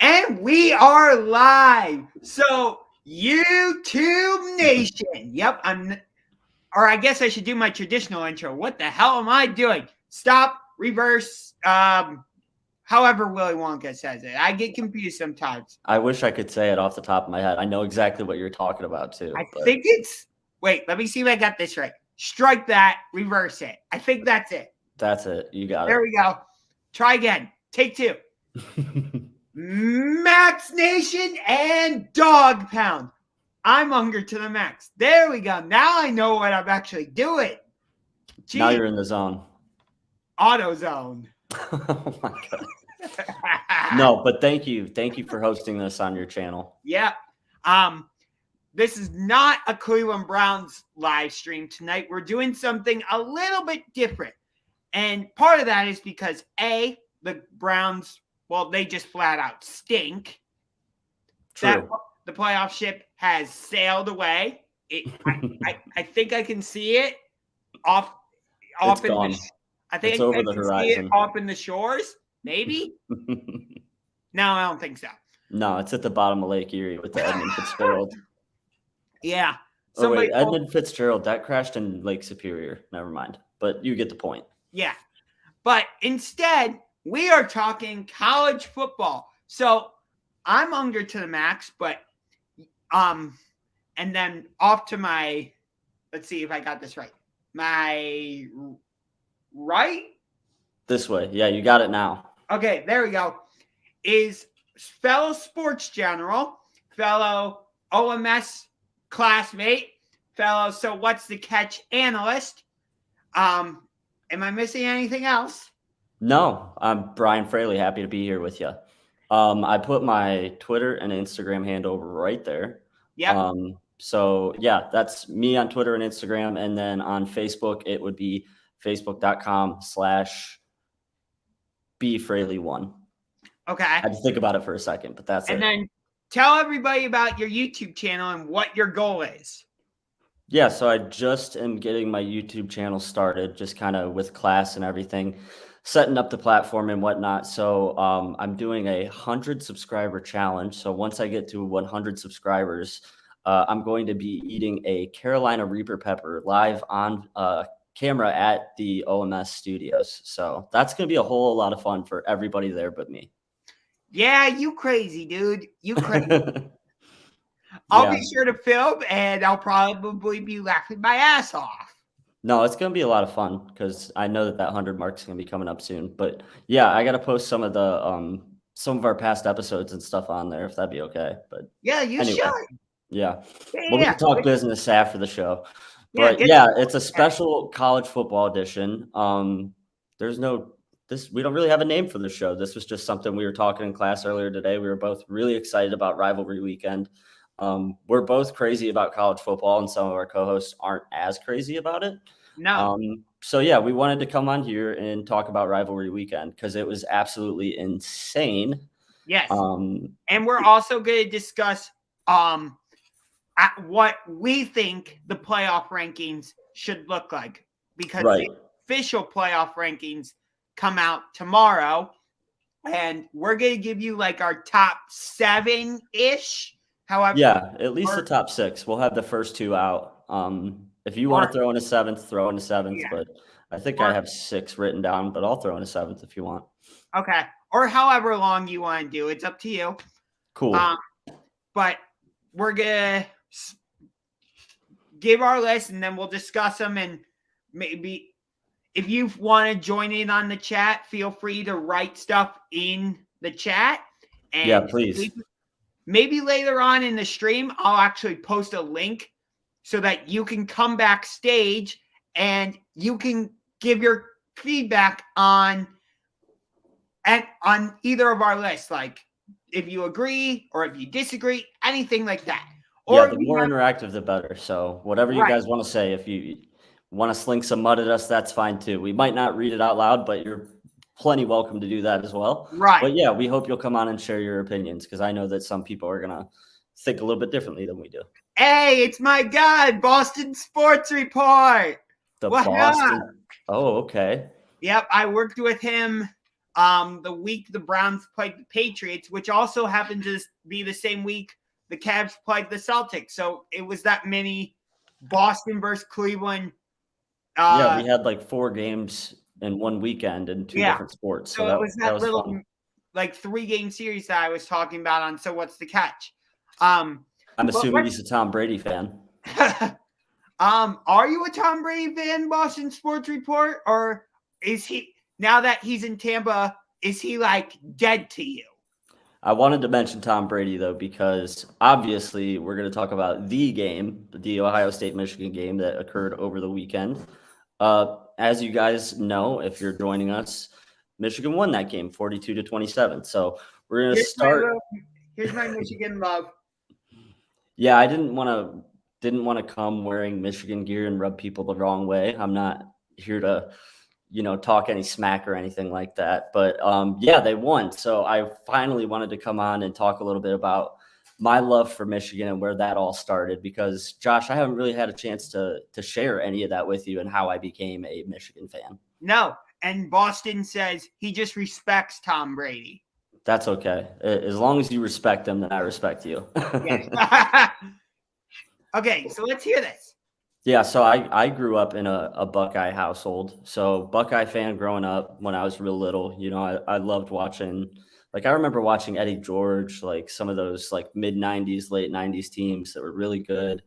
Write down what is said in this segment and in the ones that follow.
And we are live. So, YouTube Nation. Yep, or I guess I should do my traditional intro. What the hell am I doing? Stop, reverse, however Willy Wonka says it. I get confused sometimes. I wish I could say it off the top of my head. I know exactly what you're talking about, too. I think it's, wait, let me see if I got this right. Strike that, reverse it. I think that's it. That's it. You got There it. we go. Try again. Take two. Max Nation and Dog Pound. I'm Unger to the max. There we go. Now I know what I'm actually doing. Jeez. Now you're in the zone. AutoZone. Oh my God. No, but thank you. Thank you for hosting this on your channel. Yeah. This is not a Cleveland Browns live stream tonight. We're doing something a little bit different. And part of that is because A, the Browns, well, they just flat out stink. True. The playoff ship has sailed away. I think I can see it off it's in gone. I think it's I over can the see horizon. it off in the shores. Maybe. No, I don't think so. No, it's at the bottom of Lake Erie with the Edmund Fitzgerald. Yeah. Oh wait, Edmund Fitzgerald, that crashed in Lake Superior. Never mind. But you get the point. Yeah. But instead, we are talking college football. So I'm Unger to the max, but and then off to my, let's see if I got this right. My right? This way. Yeah, you got it now. Okay, there we go. Is fellow sports general, fellow OMS classmate, fellow So What's the Catch analyst. Am I missing anything else? No, I'm Bryan Fraley. Happy to be here with you. I put my Twitter and Instagram handle right there. Yeah. So yeah, that's me on Twitter and Instagram. And then on Facebook, it would be facebook.com/BFraley1. Okay. I had to think about it for a second, but that's it. And then tell everybody about your YouTube channel and what your goal is. Yeah, so I just am getting my YouTube channel started, just kind of with class and everything, setting up the platform and whatnot. So I'm doing a 100 subscriber challenge. So once I get to 100 subscribers, I'm going to be eating a Carolina Reaper pepper live on camera at the OMS studios. So that's going to be a whole lot of fun for everybody there but me. Yeah, you crazy, dude. You crazy. I'll be sure to film, and I'll probably be laughing my ass off. No, it's going to be a lot of fun because I know that 100 mark is going to be coming up soon. But yeah, I got to post some of the some of our past episodes and stuff on there if that'd be okay. But yeah, you should. Yeah. But we can talk business after the show. But yeah, it's a special college football edition. We don't really have a name for the show. This was just something we were talking in class earlier today. We were both really excited about rivalry weekend. We're both crazy about college football, and some of our co-hosts aren't as crazy about it. No. So yeah, we wanted to come on here and talk about rivalry weekend because it was absolutely insane. Yes. And we're also going to discuss what we think the playoff rankings should look like, because the official playoff rankings come out tomorrow, and we're going to give you like our top 7-ish. However, yeah, at least the top 6. We'll have the first 2 out. If you want to throw in a 7th, throw in a 7th. Yeah. But I think I have 6 written down, but I'll throw in a 7th if you want. Okay. Or however long you want to do. It's up to you. Cool. But we're going to give our list, and then we'll discuss them. And maybe if you want to join in on the chat, feel free to write stuff in the chat. And yeah, please. Maybe later on in the stream, I'll actually post a link so that you can come backstage and you can give your feedback on either of our lists, like if you agree or if you disagree, anything like that. Or the more interactive, the better. So whatever you guys want to say, if you want to sling some mud at us, that's fine too. We might not read it out loud, but you're plenty welcome to do that as well. Right. But yeah, we hope you'll come on and share your opinions because I know that some people are going to think a little bit differently than we do. Hey, it's my guy, Boston Sports Report. The Boston. Oh, okay. Yep, I worked with him the week the Browns played the Patriots, which also happened to be the same week the Cavs played the Celtics. So it was that many Boston versus Cleveland. Yeah, we had like 4 games in one weekend in 2 different sports. So it was that that was little fun. like 3-game series that I was talking about on So What's the Catch? I'm assuming he's a Tom Brady fan. Are you a Tom Brady fan, Boston Sports Report? Or is he, now that he's in Tampa, is he like dead to you? I wanted to mention Tom Brady, though, because obviously we're going to talk about the game, the Ohio State-Michigan game that occurred over the weekend. As you guys know, if you're joining us, Michigan won that game 42-27. So we're going to start. Here's my Michigan love. Yeah, I didn't want to come wearing Michigan gear and rub people the wrong way. I'm not here to talk any smack or anything like that. But yeah, they won. So I finally wanted to come on and talk a little bit about my love for Michigan and where that all started, because Josh, I haven't really had a chance to share any of that with you and how I became a Michigan fan. No. And Boston says he just respects Tom Brady. That's okay. As long as you respect him, then I respect you. Yes. Okay, so let's hear this. Yeah, so I grew up in a Buckeye household. So Buckeye fan growing up when I was real little. I loved watching, like I remember watching Eddie George, like some of those like mid-90s, late 90s teams that were really good.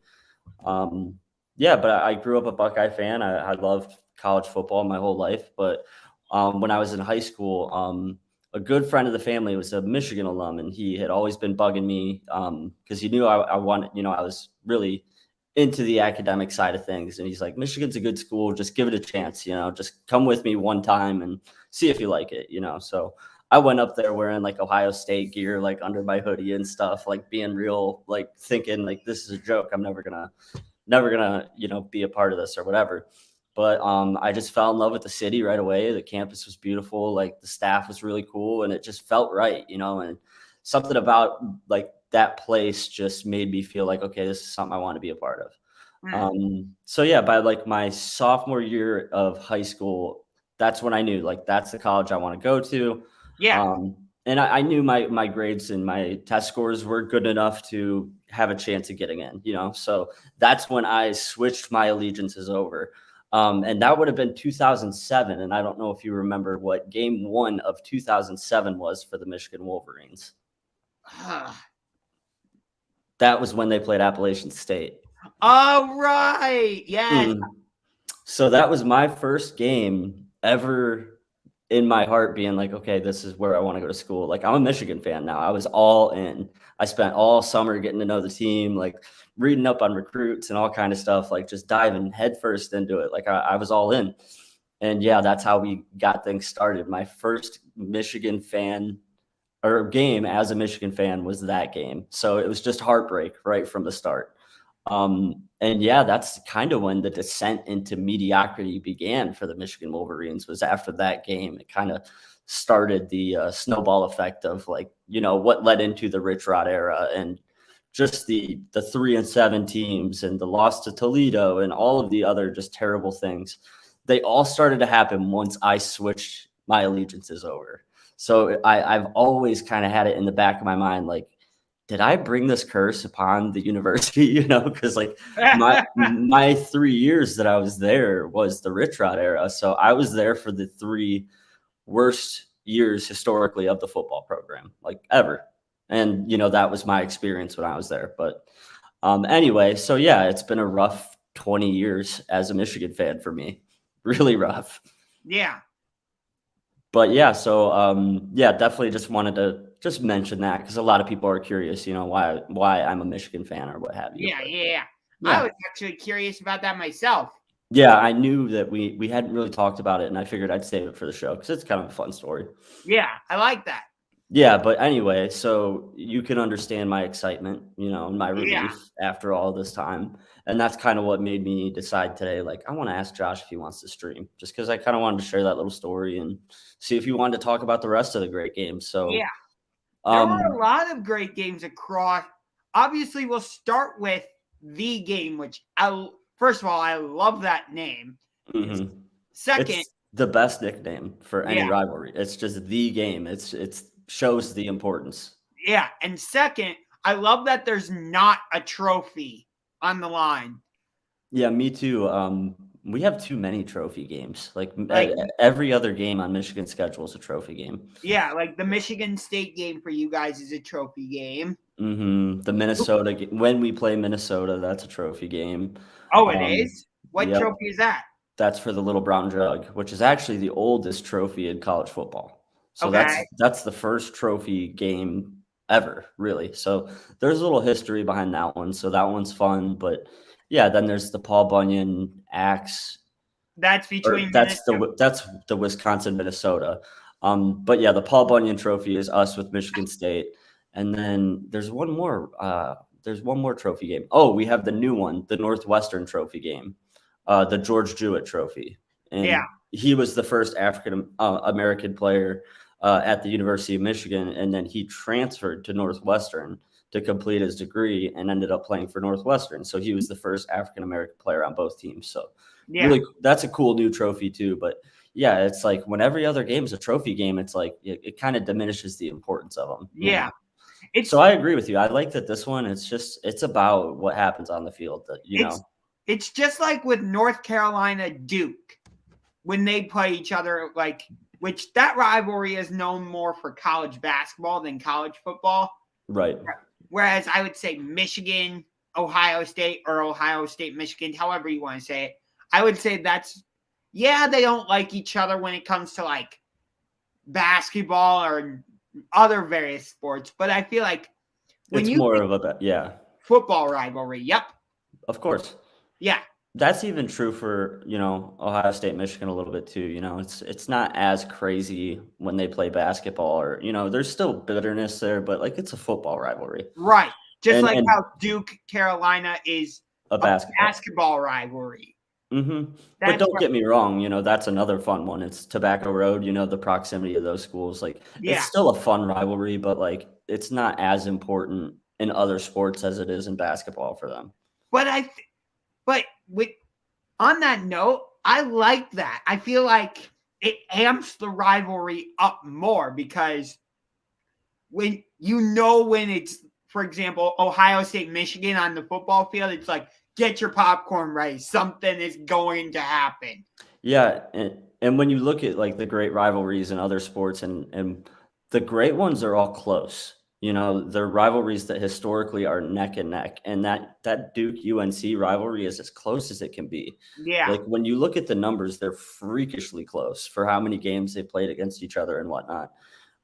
Yeah, but I grew up a Buckeye fan. I loved college football my whole life. But when I was in high school, a good friend of the family was a Michigan alum, and he had always been bugging me because he knew I wanted, I was really into the academic side of things. And he's like, Michigan's a good school. Just give it a chance, just come with me one time and see if you like it, So I went up there wearing like Ohio State gear, like under my hoodie and stuff, like being real, like thinking like, this is a joke. I'm never gonna, be a part of this or whatever. But I just fell in love with the city right away. The campus was beautiful. Like the staff was really cool, and it just felt right, and something about like that place just made me feel like, okay, this is something I want to be a part of. So yeah, by like my sophomore year of high school, that's when I knew like that's the college I want to go to. Yeah. And I knew my grades and my test scores were good enough to have a chance of getting in, So that's when I switched my allegiances over. And that would have been 2007. And I don't know if you remember what game 1 of 2007 was for the Michigan Wolverines. That was when they played Appalachian State. All right. Yes. So that was my first game ever in my heart being like, okay, this is where I want to go to school. Like, I'm a Michigan fan now. I was all in. I spent all summer getting to know the team, like reading up on recruits and all kind of stuff, like just diving headfirst into it. Like I was all in. And yeah, that's how we got things started. My first Michigan fan or game as a Michigan fan was that game. So it was just heartbreak right from the start. And yeah, that's kind of when the descent into mediocrity began for the Michigan Wolverines. Was after that game. It kind of started the snowball effect of like, what led into the Rich Rod era and just the 3-7 teams and the loss to Toledo and all of the other just terrible things. They all started to happen once I switched my allegiances over. So I've always kind of had it in the back of my mind, like, did I bring this curse upon the university? Because like my 3 years that I was there was the Rich Rod era. So I was there for the 3 worst years historically of the football program, like ever. And, that was my experience when I was there. But anyway, so yeah, it's been a rough 20 years as a Michigan fan for me. Really rough. Yeah. But yeah, so yeah, definitely just wanted to just mention that because a lot of people are curious, why I'm a Michigan fan or what have you. Yeah. I was actually curious about that myself. Yeah, I knew that we hadn't really talked about it, and I figured I'd save it for the show because it's kind of a fun story. Yeah, I like that. Yeah, but anyway, so you can understand my excitement, and my relief after all this time. And that's kind of what made me decide today, like, I want to ask Josh if he wants to stream, just because I kind of wanted to share that little story and see if he wanted to talk about the rest of the great games. So yeah, there were a lot of great games across. Obviously, we'll start with the game, which first of all, I love that name. Mm-hmm. Second, the best nickname for any Yeah. rivalry. It's just the game. It's shows the importance. Yeah. And second, I love that there's not a trophy on the line. Yeah, me too. We have too many trophy games. Like Like, every other game on Michigan's schedule is a trophy game. yeah, like the Michigan State game for you guys is a trophy game. The Minnesota when we play Minnesota, that's a trophy game. Oh, it is? What Yep, trophy is that? that's for the Little Brown Jug, which is actually the oldest trophy in college football. So Okay. that's the first trophy game ever, really. So there's a little history behind that one. So that one's fun. But yeah, then there's the Paul Bunyan Axe. That's Or between Minnesota. that's the Wisconsin, Minnesota. But yeah, the Paul Bunyan Trophy is us with Michigan State, and then there's one more. There's one more trophy game. Oh, we have the new one, the Northwestern Trophy game, the George Jewett Trophy, Yeah. and he was the first African American player at the University of Michigan, and then he transferred to Northwestern to complete his degree and ended up playing for Northwestern. So he was the first African American player on both teams. So Yeah. really, that's a cool new trophy too. But yeah, it's like when every other game is a trophy game, it's like it kind of diminishes the importance of them. Yeah. So I agree with you. I like that this one. It's about what happens on the field. That it's just like with North Carolina Duke when they play each other, like, which that rivalry is known more for college basketball than college football. Right. Whereas I would say Michigan, Ohio State, or Ohio State, Michigan, however you want to say it, I would say they don't like each other when it comes to like basketball or other various sports, but I feel like when it's more of a football rivalry. Yep. Of course. Yeah. That's even true for, Ohio State, Michigan a little bit too. It's not as crazy when they play basketball or, there's still bitterness there, but like it's a football rivalry. Right. Just like how Duke, Carolina is a basketball rivalry. Mm-hmm. But don't get me wrong, that's another fun one. It's Tobacco Road, the proximity of those schools. Like it's still a fun rivalry, but like it's not as important in other sports as it is in basketball for them. But on that note, I like that. I feel like it amps the rivalry up more because when it's, for example, Ohio State, Michigan on the football field, it's like, get your popcorn ready. Something is going to happen. Yeah. And when you look at like the great rivalries in other sports and the great ones are all close. They're rivalries that historically are neck and neck. And that Duke UNC rivalry is as close as it can be. Yeah. Like when you look at the numbers, they're freakishly close for how many games they played against each other and whatnot.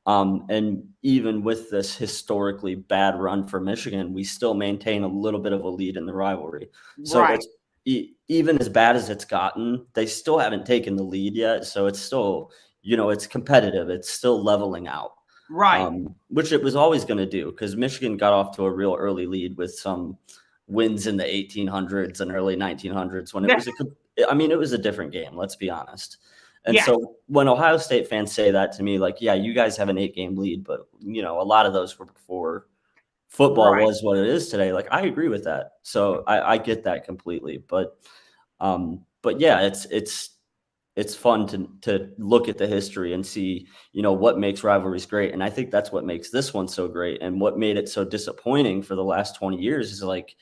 And even with this historically bad run for Michigan, we still maintain a little bit of a lead in the rivalry. So it's even as bad as it's gotten, they still haven't taken the lead yet. So it's still, it's competitive. It's still leveling out. Right. Which it was always going to do because Michigan got off to a real early lead with some wins in the 1800s and early 1900s when it was a different game. Let's be honest. And so when Ohio State fans say that to me, like, yeah, you guys have an 8-game lead, but a lot of those were before football was what it is today. Like, I agree with that. So I get that completely. But yeah, it's fun to look at the history and see, what makes rivalries great. And I think that's what makes this one so great. And what made it so disappointing for the last 20 years is like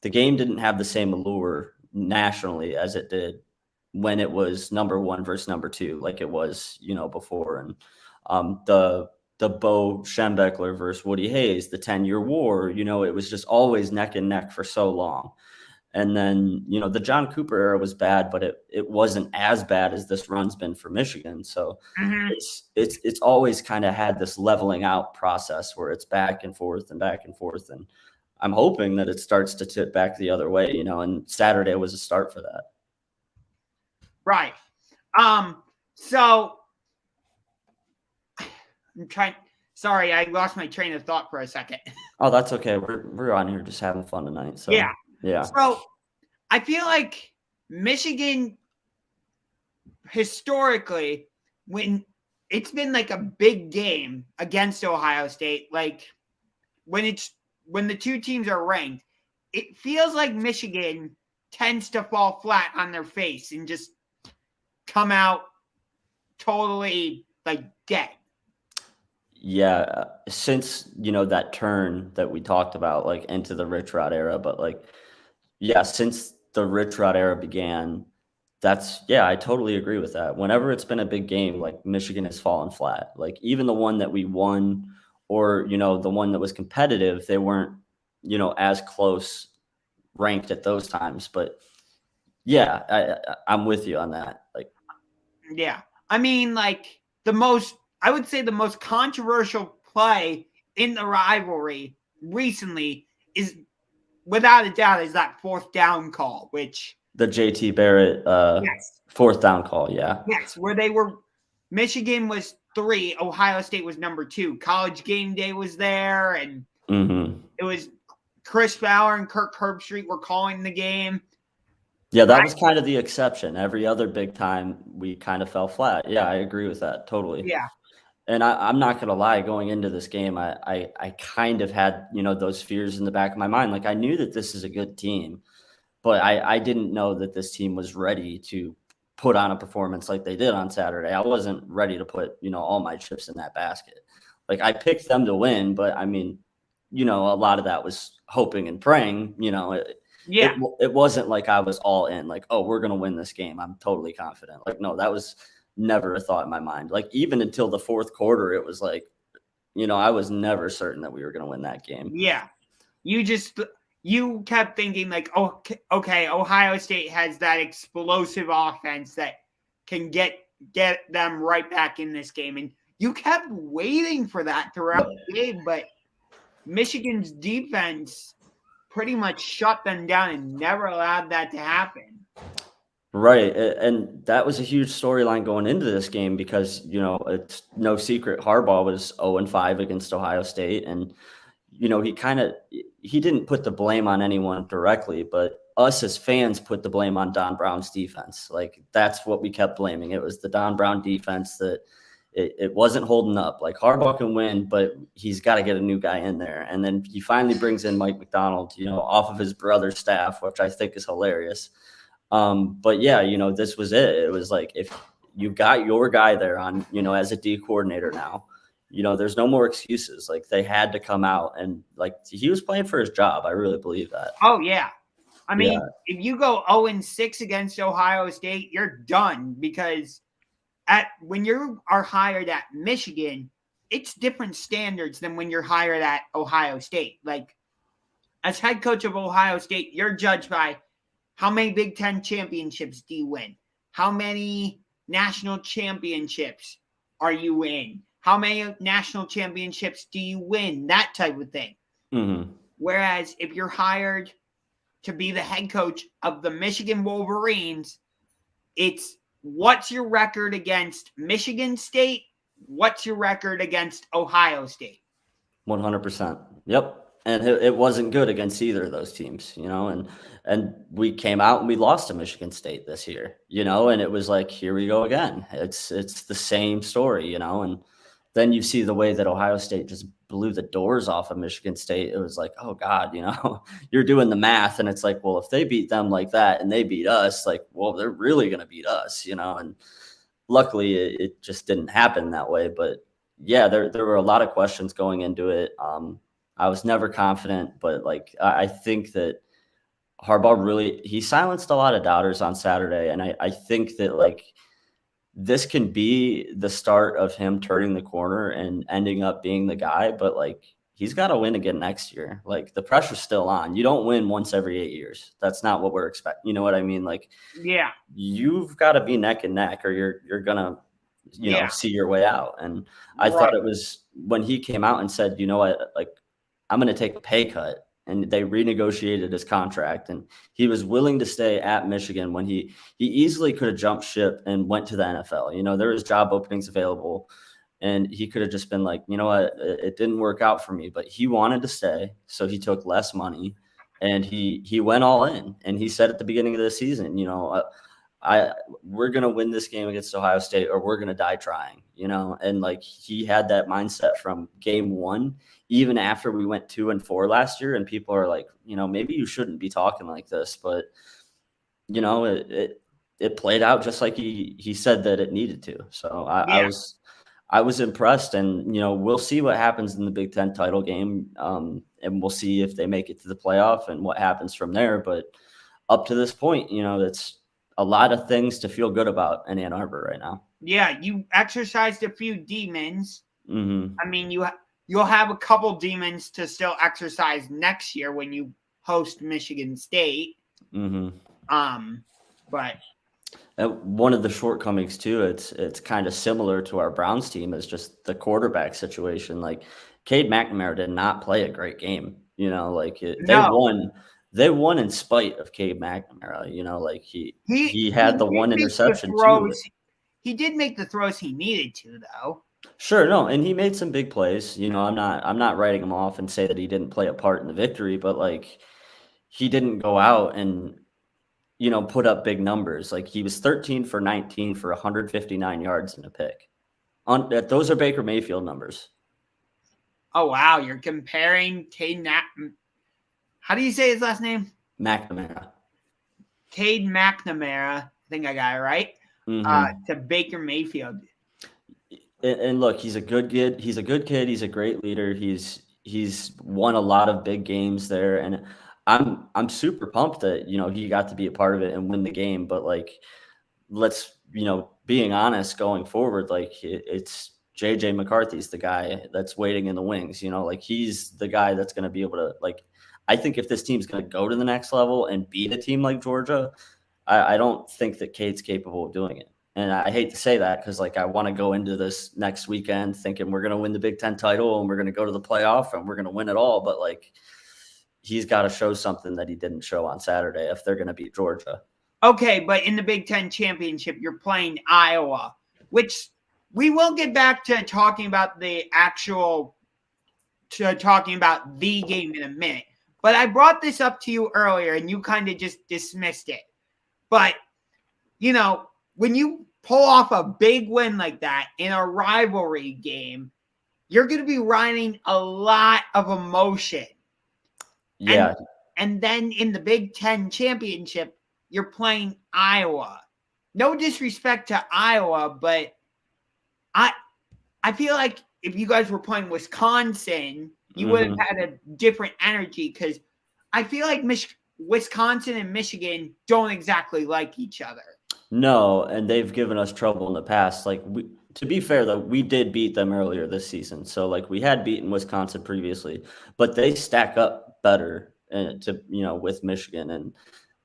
the game didn't have the same allure nationally as it did when it was number 1 versus number 2, like it was, before. And the Bo Schembechler versus Woody Hayes, the 10-year war, it was just always neck and neck for so long. And then, the John Cooper era was bad, but it wasn't as bad as this run's been for Michigan. So it's always kind of had this leveling out process where it's back and forth and back and forth. And I'm hoping that it starts to tip back the other way, and Saturday was a start for that. Right. So I'm trying. Sorry, I lost my train of thought for a second. Oh, that's okay. We're on here just having fun tonight. So yeah. So I feel like Michigan historically, when it's been like a big game against Ohio State, like when the two teams are ranked, it feels like Michigan tends to fall flat on their face and just come out totally like dead. Yeah, since, that turn that we talked about, like into the Rich Rod era, but like, yeah, since the Rich Rod era began, I totally agree with that. Whenever it's been a big game, like Michigan has fallen flat. Like even the one that we won or, the one that was competitive, they weren't, as close ranked at those times. But yeah, I'm with you on that. Like, yeah, I mean, like I would say the most controversial play in the rivalry recently is, without a doubt, is that 4th down call, which the JT Barrett yes, 4th down call, yeah. yes, where Michigan was 3, Ohio State was number 2. College Game Day was there, and it was Chris Bauer and Kirk Herbstreit were calling the game. Yeah, that was kind of the exception. Every other big time, we kind of fell flat. Yeah, I agree with that totally. Yeah. And I'm not going to lie, going into this game, I kind of had, those fears in the back of my mind. Like I knew that this is a good team, but I didn't know that this team was ready to put on a performance like they did on Saturday. I wasn't ready to put, all my chips in that basket. Like I picked them to win, but I mean, a lot of that was hoping and praying, It wasn't like I was all in, like, oh, we're going to win this game. I'm totally confident. Like, no, that was never a thought in my mind. Like, even until the 4th quarter, it was like, I was never certain that we were going to win that game. Yeah. You kept thinking like, oh, okay, Ohio State has that explosive offense that can get them right back in this game. And you kept waiting for that throughout the game, but Michigan's defense pretty much shut them down and never allowed that to happen. Right. And that was a huge storyline going into this game because, it's no secret Harbaugh was 0-5 against Ohio State. And, he didn't put the blame on anyone directly, but us as fans put the blame on Don Brown's defense. Like that's what we kept blaming. It was the Don Brown defense that it wasn't holding up. Like Harbaugh can win, but he's got to get a new guy in there. And then he finally brings in Mike McDonald, off of his brother's staff, which I think is hilarious. But yeah, this was it. It was like, if you've got your guy there on, as a D coordinator now, there's no more excuses. Like they had to come out and like he was playing for his job. I really believe that. Oh yeah. I mean, if you go 0-6 against Ohio State, you're done because when you are hired at Michigan, it's different standards than when you're hired at Ohio State. Like as head coach of Ohio State, you're judged by how many Big Ten championships do you win? How many national championships are you in? How many national championships do you win? That type of thing. Mm-hmm. Whereas if you're hired to be the head coach of the Michigan Wolverines, it's what's your record against Michigan State? What's your record against Ohio State? 100%. Yep. And it wasn't good against either of those teams, and we came out and we lost to Michigan State this year, and it was like, here we go again. It's the same story, and then you see the way that Ohio State just blew the doors off of Michigan State. It was like, oh God, you're doing the math and it's like, well, if they beat them like that and they beat us, like, well, they're really going to beat us, and luckily it just didn't happen that way. But yeah, there were a lot of questions going into it. I was never confident, but like I think that Harbaugh he silenced a lot of doubters on Saturday. And I think that like this can be the start of him turning the corner and ending up being the guy, but like he's got to win again next year. Like the pressure's still on. You don't win once every 8 years. That's not what we're expecting. You know what I mean? Like, yeah, you've got to be neck and neck or you're going to, see your way out. And I thought it was when he came out and said, you know what, like, I'm going to take a pay cut, and they renegotiated his contract, and he was willing to stay at Michigan when he easily could have jumped ship and went to the NFL. There was job openings available, and he could have just been like, you know what, it didn't work out for me, but he wanted to stay. So he took less money and he went all in. And he said at the beginning of the season, we're going to win this game against Ohio State or we're going to die trying, and like he had that mindset from game one, even after we went 2-4 last year. And people are like, maybe you shouldn't be talking like this, but it it played out just like he said that it needed to. So Yeah. I was impressed, and we'll see what happens in the Big Ten title game, and we'll see if they make it to the playoff and what happens from there. But up to this point, it's a lot of things to feel good about in Ann Arbor right now. Yeah, you exercised a few demons. Mm-hmm. I mean, you'll have a couple demons to still exercise next year when you host Michigan State. Mm-hmm. But one of the shortcomings too, it's kind of similar to our Browns team, is just the quarterback situation. Like Cade McNamara did not play a great game. They won in spite of Cade McNamara. Like he had the one interception too. He did make the throws he needed to, though. Sure, no, and he made some big plays. I'm not writing him off and say that he didn't play a part in the victory, but like he didn't go out and put up big numbers. Like he was 13 for 19 for 159 yards and a pick. Those are Baker Mayfield numbers. Oh wow, you're comparing Cade how do you say his last name? McNamara. Cade McNamara, I think I got it right. Mm-hmm. To Baker Mayfield. And look, he's a good kid. He's a good kid. He's a great leader. He's won a lot of big games there, and I'm super pumped that he got to be a part of it and win the game. But like, let's being honest, going forward, like it's JJ McCarthy's the guy that's waiting in the wings. Like he's the guy that's going to be able to, like, I think if this team's going to go to the next level and beat a team like Georgia, I don't think that Cade's capable of doing it. And I hate to say that because, like, I want to go into this next weekend thinking we're going to win the Big Ten title and we're going to go to the playoff and we're going to win it all. But, like, he's got to show something that he didn't show on Saturday if they're going to beat Georgia. Okay, but in the Big Ten championship, you're playing Iowa, which we will get back to talking about the game in a minute. But I brought this up to you earlier and you kind of just dismissed it. But, when you pull off a big win like that in a rivalry game, you're going to be riding a lot of emotion. Yeah. And then in the Big Ten championship, you're playing Iowa. No disrespect to Iowa, but I feel like if you guys were playing Wisconsin, you would have had a different energy because I feel like Wisconsin and Michigan don't exactly like each other. No, and they've given us trouble in the past. Like, to be fair, though, we did beat them earlier this season. So, like, we had beaten Wisconsin previously, but they stack up better with Michigan.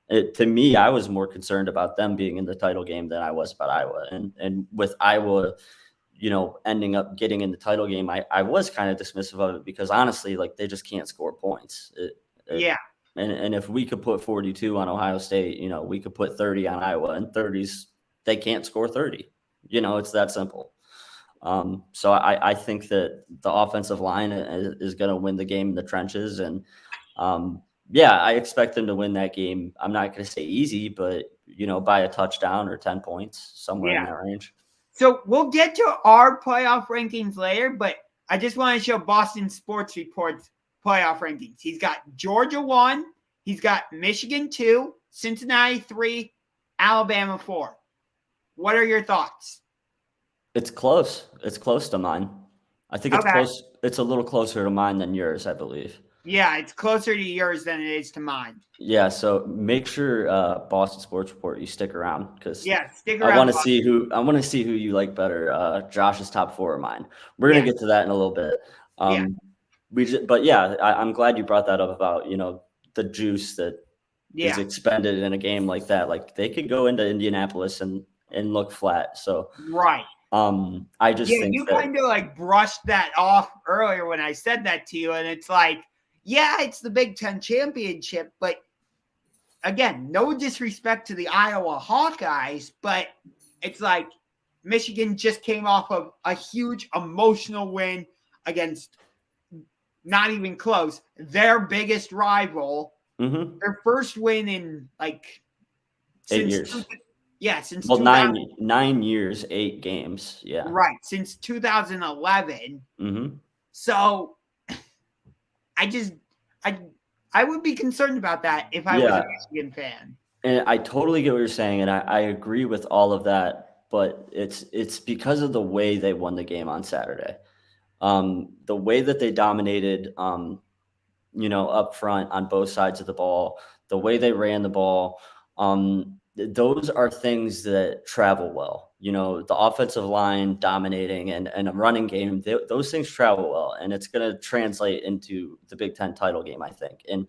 And to me, I was more concerned about them being in the title game than I was about Iowa. And with Iowa, ending up getting in the title game, I was kind of dismissive of it because, honestly, like, they just can't score points. Yeah. And if we could put 42 on Ohio State, we could put 30 on Iowa, and 30s, they can't score 30. It's that simple. So I think that the offensive line is going to win the game in the trenches. And I expect them to win that game. I'm not going to say easy, but, by a touchdown or 10 points, somewhere in that range. So we'll get to our playoff rankings later, but I just want to show Boston Sports Report's playoff rankings. He's got Georgia 1, he's got Michigan 2, Cincinnati 3, Alabama 4. What are your thoughts? It's close. It's close to mine. I think it's close. It's a little closer to mine than yours, I believe. Yeah, it's closer to yours than it is to mine. Yeah, so make sure Boston Sports Report, you stick around because stick around. I want to see who you like better. Josh's top 4 or mine. We're gonna get to that in a little bit. I'm glad you brought that up about the juice that is expended in a game like that. Like they could go into Indianapolis and look flat. So right. I just think you kind of like brushed that off earlier when I said that to you, and it's like, yeah, it's the Big Ten championship, but again, no disrespect to the Iowa Hawkeyes, but it's like Michigan just came off of a huge emotional win against, not even close, their biggest rival. Mm-hmm. Their first win in like 8 years. Since 9 years, 8 games. Yeah. Right. Since 2011. Mm-hmm. So I would be concerned about that if I was a Michigan fan. And I totally get what you're saying, and I agree with all of that, but it's because of the way they won the game on Saturday. The way that they dominated, up front on both sides of the ball, the way they ran the ball, those are things that travel well. The offensive line dominating and a running game, those things travel well, and it's going to translate into the Big Ten title game, I think. And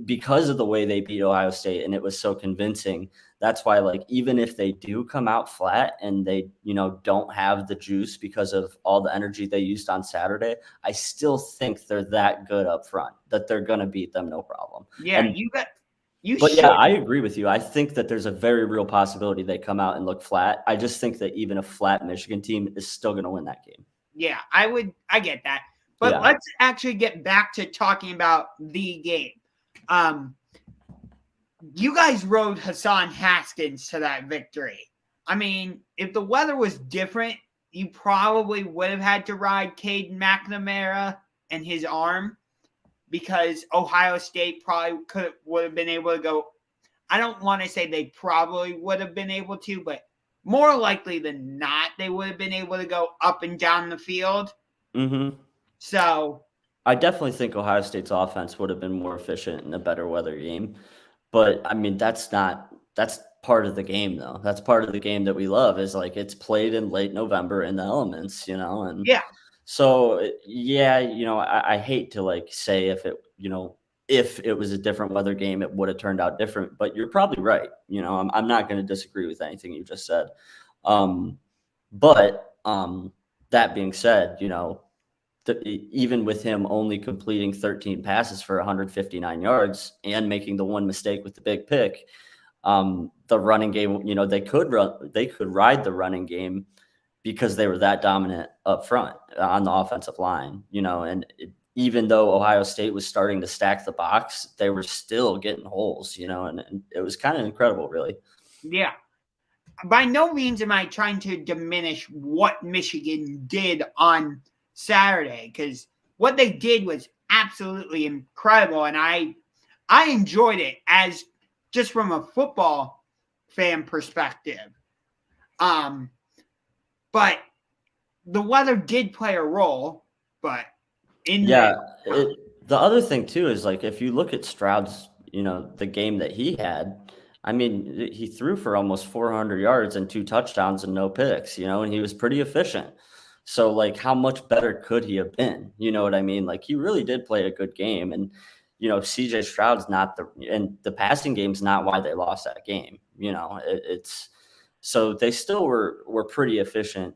because of the way they beat Ohio State and it was so convincing, that's why, like, even if they do come out flat and they, don't have the juice because of all the energy they used on Saturday, I still think they're that good up front that they're going to beat them no problem. Yeah, And you but should. yeah, I agree with you. I think that there's a very real possibility they come out and look flat. I just think that even a flat Michigan team is still going to win that game. Yeah, I get that. But Yeah. let's actually get back to talking about the game. You guys rode Hassan Haskins to that victory. I mean, if the weather was different, you probably would have had to ride Cade McNamara and his arm, because Ohio State probably would have been able to go. I don't want to say they probably would have been able to, but more likely than not, they would have been able to go up and down the field. Mm-hmm. So I definitely think Ohio State's offense would have been more efficient in a better weather game. But I mean, that's part of the game, though. That's part of the game that we love, is like it's played in late November in the elements, and yeah, so yeah, I hate to like say if it was a different weather game, it would have turned out different. But you're probably right. I'm not going to disagree with anything you just said. But that being said, even with him only completing 13 passes for 159 yards and making the one mistake with the big pick, the running game, they could ride the running game because they were that dominant up front on the offensive line, even though Ohio State was starting to stack the box, they were still getting holes, and it was kind of incredible, really. yeah. By no means am I trying to diminish what Michigan did on Saturday, because what they did was absolutely incredible, and I enjoyed it as just from a football fan perspective. But the weather did play a role, but the other thing too is, like, if you look at Stroud's, the game that he had, I mean, he threw for almost 400 yards and 2 touchdowns and no picks, and he was pretty efficient. So, like, how much better could he have been? You know what I mean? Like, he really did play a good game. And, CJ Stroud's and the passing game's not why they lost that game. So they still were pretty efficient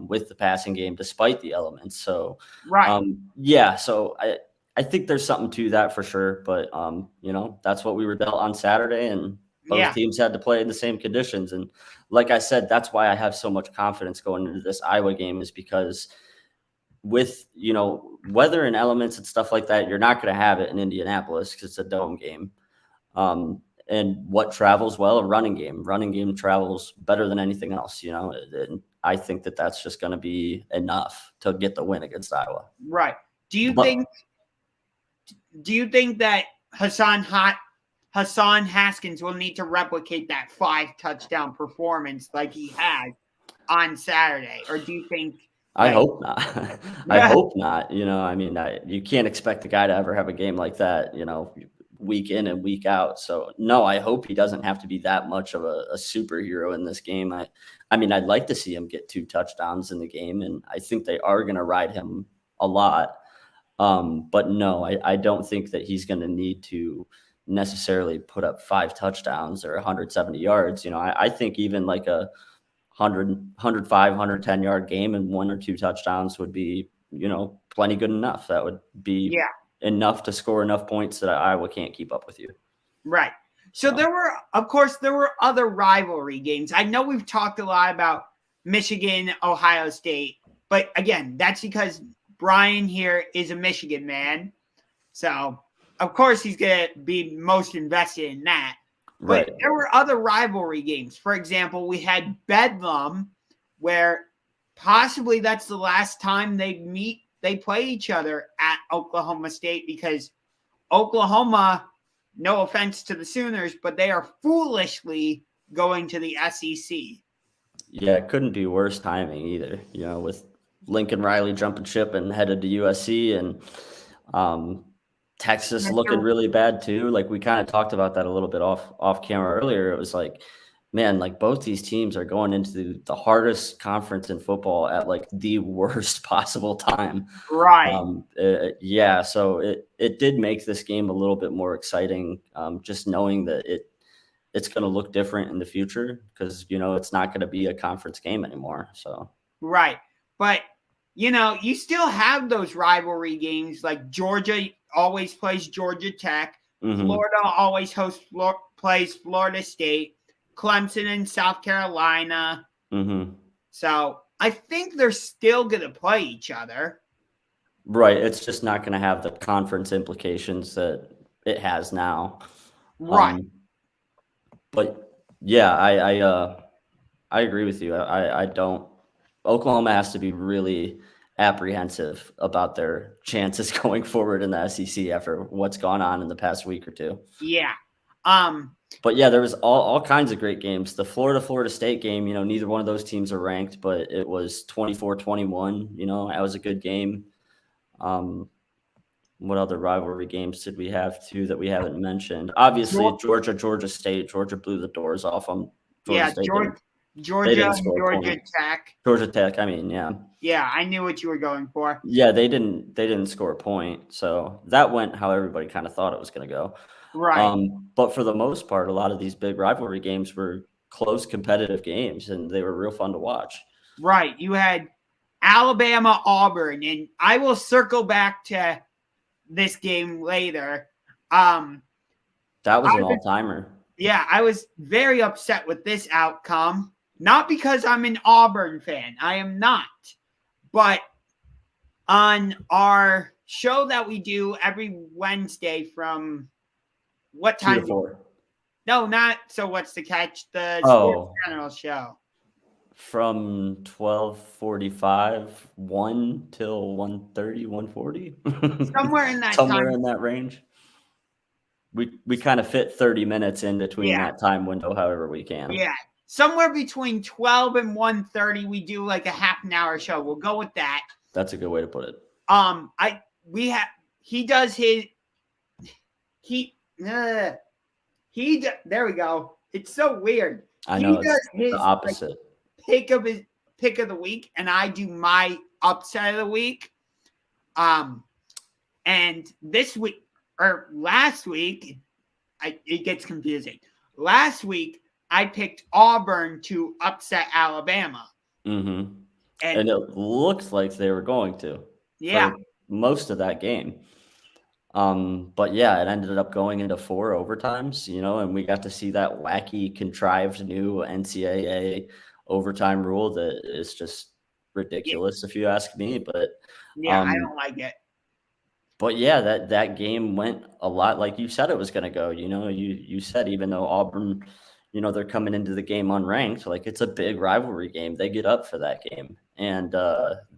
with the passing game despite the elements. So, right. So I think there's something to that for sure. But, that's what we were dealt on Saturday, and both teams had to play in the same conditions. And like I said, that's why I have so much confidence going into this Iowa game, is because with, weather and elements and stuff like that, you're not going to have it in Indianapolis because it's a dome game. And what travels well? A running game. Running game travels better than anything else, and I think that that's just going to be enough to get the win against Iowa. Right. Do you think that Hassan Haskins will need to replicate that 5-touchdown performance like he had on Saturday? Or do you think... I hope not. I hope not. I mean, you can't expect the guy to ever have a game like that, week in and week out. So no, I hope he doesn't have to be that much of a superhero in this game. I mean, I'd like to see him get 2 touchdowns in the game, and I think they are going to ride him a lot. But no, I don't think that he's going to need to necessarily put up 5 touchdowns or 170 yards. I think even like a 100, 105, 110 yard game and 1 or 2 touchdowns would be, plenty good enough. That would be enough to score enough points that Iowa can't keep up with you. Right. So there were other rivalry games. I know we've talked a lot about Michigan, Ohio State, but again, that's because Bryan here is a Michigan man. So of course he's going to be most invested in that. But there were other rivalry games. For example, we had Bedlam, where possibly that's the last time they play each other at Oklahoma State, because Oklahoma no offense to the Sooners, but they are foolishly going to the SEC. Yeah, it couldn't be worse timing either, with Lincoln Riley jumping ship and headed to USC, and Texas looking really bad too. Like, we kind of talked about that a little bit off camera earlier. It was like, man, like, both these teams are going into the hardest conference in football at like the worst possible time. Right. Yeah, so it did make this game a little bit more exciting, just knowing that it's going to look different in the future, because it's not going to be a conference game anymore. So right, but you still have those rivalry games. Like, Georgia always plays Georgia Tech. Florida always plays Florida State. Clemson and South Carolina. So I think they're still going to play each other. Right. It's just not going to have the conference implications that it has now. Right. But yeah, I agree with you. I don't. Oklahoma has to be really apprehensive about their chances going forward in the SEC after what's gone on in the past week or two. Yeah. But yeah, there was all kinds of great games. The Florida State game, neither one of those teams are ranked, but it was 24-21. That was a good game. What other rivalry games did we have too that we haven't mentioned? Obviously, Georgia State. Georgia blew the doors off them. Georgia and Georgia Tech. Georgia Tech. I mean, yeah. Yeah, I knew what you were going for. Yeah, they didn't score a point, so that went how everybody kind of thought it was going to go. Right. But for the most part, a lot of these big rivalry games were close, competitive games, and they were real fun to watch. Right. You had Alabama, Auburn, and I will circle back to this game later. That was an all-timer. Yeah, I was very upset with this outcome. Not because I'm an Auburn fan. I am not. But on our show that we do every Wednesday from what time? 2 to 4. No, not So What's the Catch? The SportsGenerals show. From 12:45, 1 till 1:30, 1:40? Somewhere in that Somewhere in that range. We kind of fit 30 minutes in between that time window however we can. Yeah. Somewhere between 12 and 1:30, we do like a half an hour show. We'll go with that. That's a good way to put it. There we go. It's so weird. I know, it's the opposite. Pick of the week, and I do my upset of the week. And this week or last week, it gets confusing. Last week, I picked Auburn to upset Alabama. And it looked like they were going to. Yeah. For most of that game. But yeah, it ended up going into 4 overtimes, and we got to see that wacky, contrived new NCAA overtime rule that is just ridiculous, if you ask me. But yeah, I don't like it. But yeah, that game went a lot like you said it was going to go. You said, even though Auburn, they're coming into the game unranked, like, it's a big rivalry game. They get up for that game, and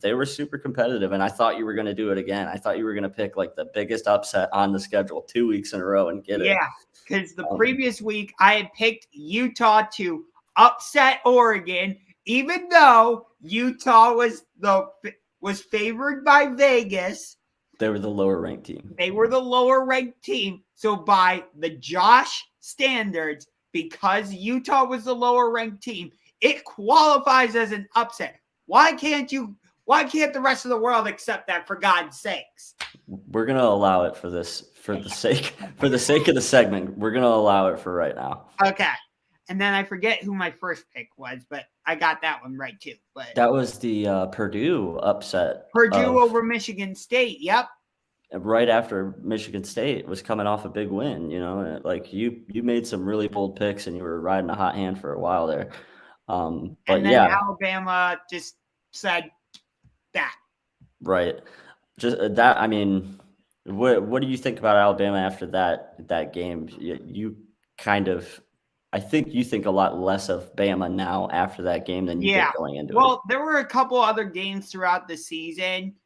they were super competitive. And I thought you were going to do it again. I thought you were going to pick like the biggest upset on the schedule 2 weeks in a row and get it. Yeah, because the previous week I had picked Utah to upset Oregon, even though Utah was favored by Vegas. They were the lower ranked team. They were the lower ranked team. So by the Josh standards, because Utah was the lower ranked team, it qualifies as an upset. Why can't the rest of the world accept that, for God's sakes? We're going to allow it for the sake of the segment. We're going to allow it for right now. Okay. And then I forget who my first pick was, but I got that one right too. But that was the Purdue upset. Purdue over Michigan State. Yep. Right after Michigan State was coming off a big win, like you made some really bold picks and you were riding a hot hand for a while there. But and then yeah, Alabama just said that. Right. Just that. I mean, what do you think about Alabama after that game? You kind of. I think you think a lot less of Bama now after that game than you did going into it. Well, there were a couple other games throughout the season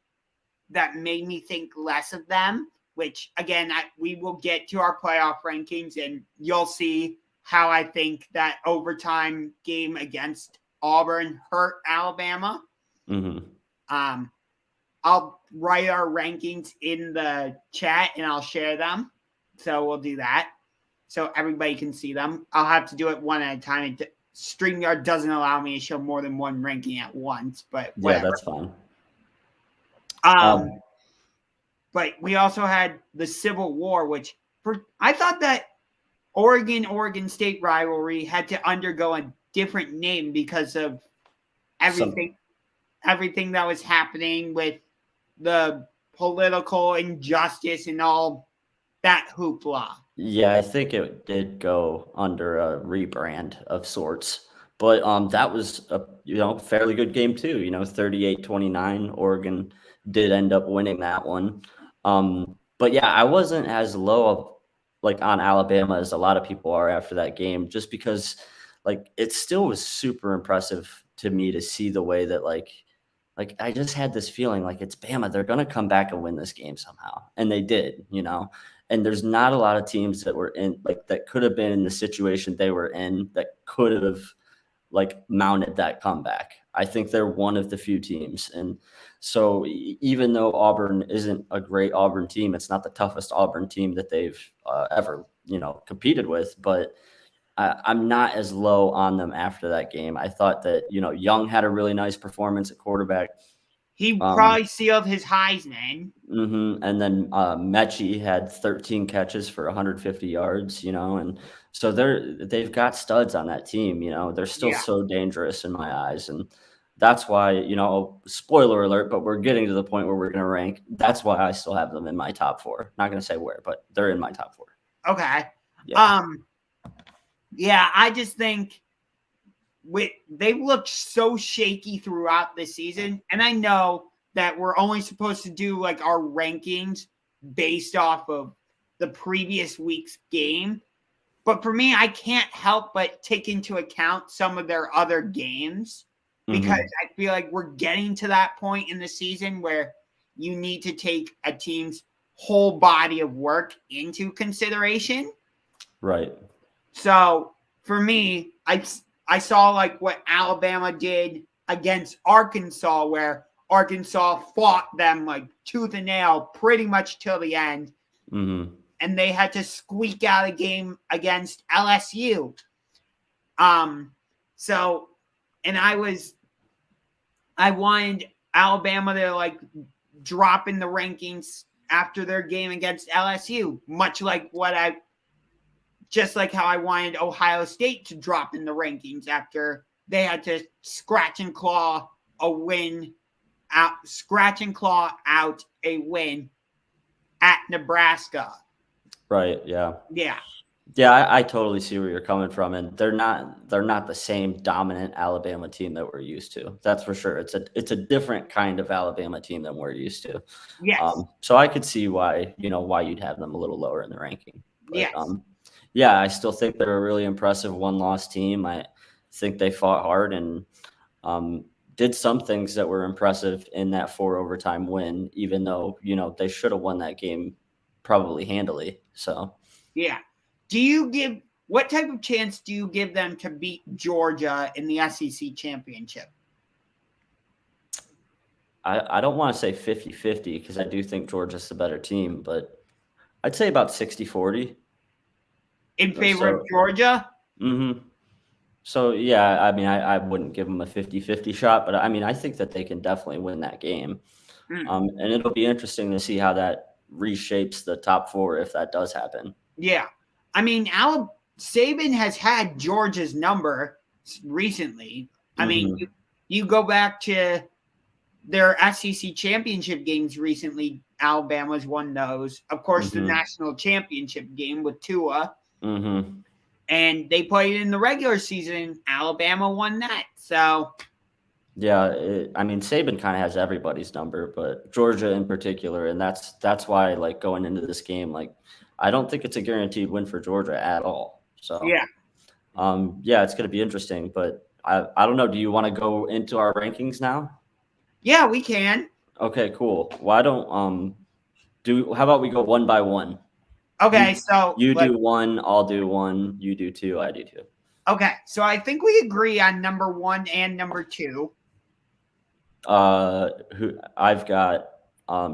that made me think less of them. which again, we will get to our playoff rankings and you'll see how I think that overtime game against Auburn hurt Alabama. I'll write our rankings in the chat and I'll share them. So we'll do that so everybody can see them. I'll have to do it one at a time. StreamYard doesn't allow me to show more than one ranking at once, but whatever. Yeah, that's fine. But we also had the Civil War, which I thought that Oregon State rivalry had to undergo a different name because of everything that was happening with the political injustice and all that hoopla. Yeah, I think it did go under a rebrand of sorts. But that was a fairly good game too. 38-29. Oregon did end up winning that one. But yeah, I wasn't as low on Alabama as a lot of people are after that game, just because it still was super impressive to me to see the way that I just had this feeling it's Bama. They're going to come back and win this game somehow. And they did, and there's not a lot of teams that were in that could have been in the situation they were in that could have mounted that comeback. I think they're one of the few teams. And so even though Auburn isn't a great Auburn team, it's not the toughest Auburn team that they've ever, competed with, but I'm not as low on them after that game. I thought that, Young had a really nice performance at quarterback. He probably sealed his Heisman. And then Mechie had 13 catches for 150 yards, and so they've got studs on that team. They're still so dangerous in my eyes, and that's why, spoiler alert, but we're getting to the point where we're going to rank. That's why I still have them in my top 4. Not going to say where, but they're in my top 4. Okay. Yeah. I just think they've looked so shaky throughout the season, and I know that we're only supposed to do our rankings based off of the previous week's game, but for me, I can't help but take into account some of their other games because I feel like we're getting to that point in the season where you need to take a team's whole body of work into consideration. Right. So for me, I saw what Alabama did against Arkansas, where Arkansas fought them tooth and nail pretty much till the end. And they had to squeak out a game against LSU. I wanted Alabama to drop in the rankings after their game against LSU, just like how I wanted Ohio State to drop in the rankings after they had to scratch and claw out a win at Nebraska. Right. Yeah. Yeah. Yeah, I totally see where you're coming from, and they're not the same dominant Alabama team that we're used to. That's for sure. It's a different kind of Alabama team than we're used to. Yes. So I could see why you'd have them a little lower in the ranking. But, yes. Yeah, I still think they're a really impressive one-loss team. I think they fought hard and did some things that were impressive in that 4 overtime win, even though they should have won that game probably handily. So yeah. What type of chance do you give them to beat Georgia in the SEC championship? I don't want to say 50-50 because I do think Georgia's the better team, but I'd say about 60-40. In favor of Georgia? So, yeah, I mean, I wouldn't give them a 50-50 shot, but, I mean, I think that they can definitely win that game. And it'll be interesting to see how that reshapes the top 4 if that does happen. Yeah. I mean, Saban has had Georgia's number recently. I mean, you go back to their SEC championship games recently, Alabama's won those. Of course, the national championship game with Tua. And they played in the regular season. Alabama won that. So, yeah, I mean, Saban kind of has everybody's number, but Georgia in particular, and that's why going into this game, I don't think it's a guaranteed win for Georgia at all. So yeah, it's going to be interesting, but I don't know. Do you want to go into our rankings now? Yeah, we can. Okay, cool. Why don't How about we go one by one? Okay, so you do one, I'll do one, you do two, I do two. Okay, so I think we agree on number 1 and number 2. I've got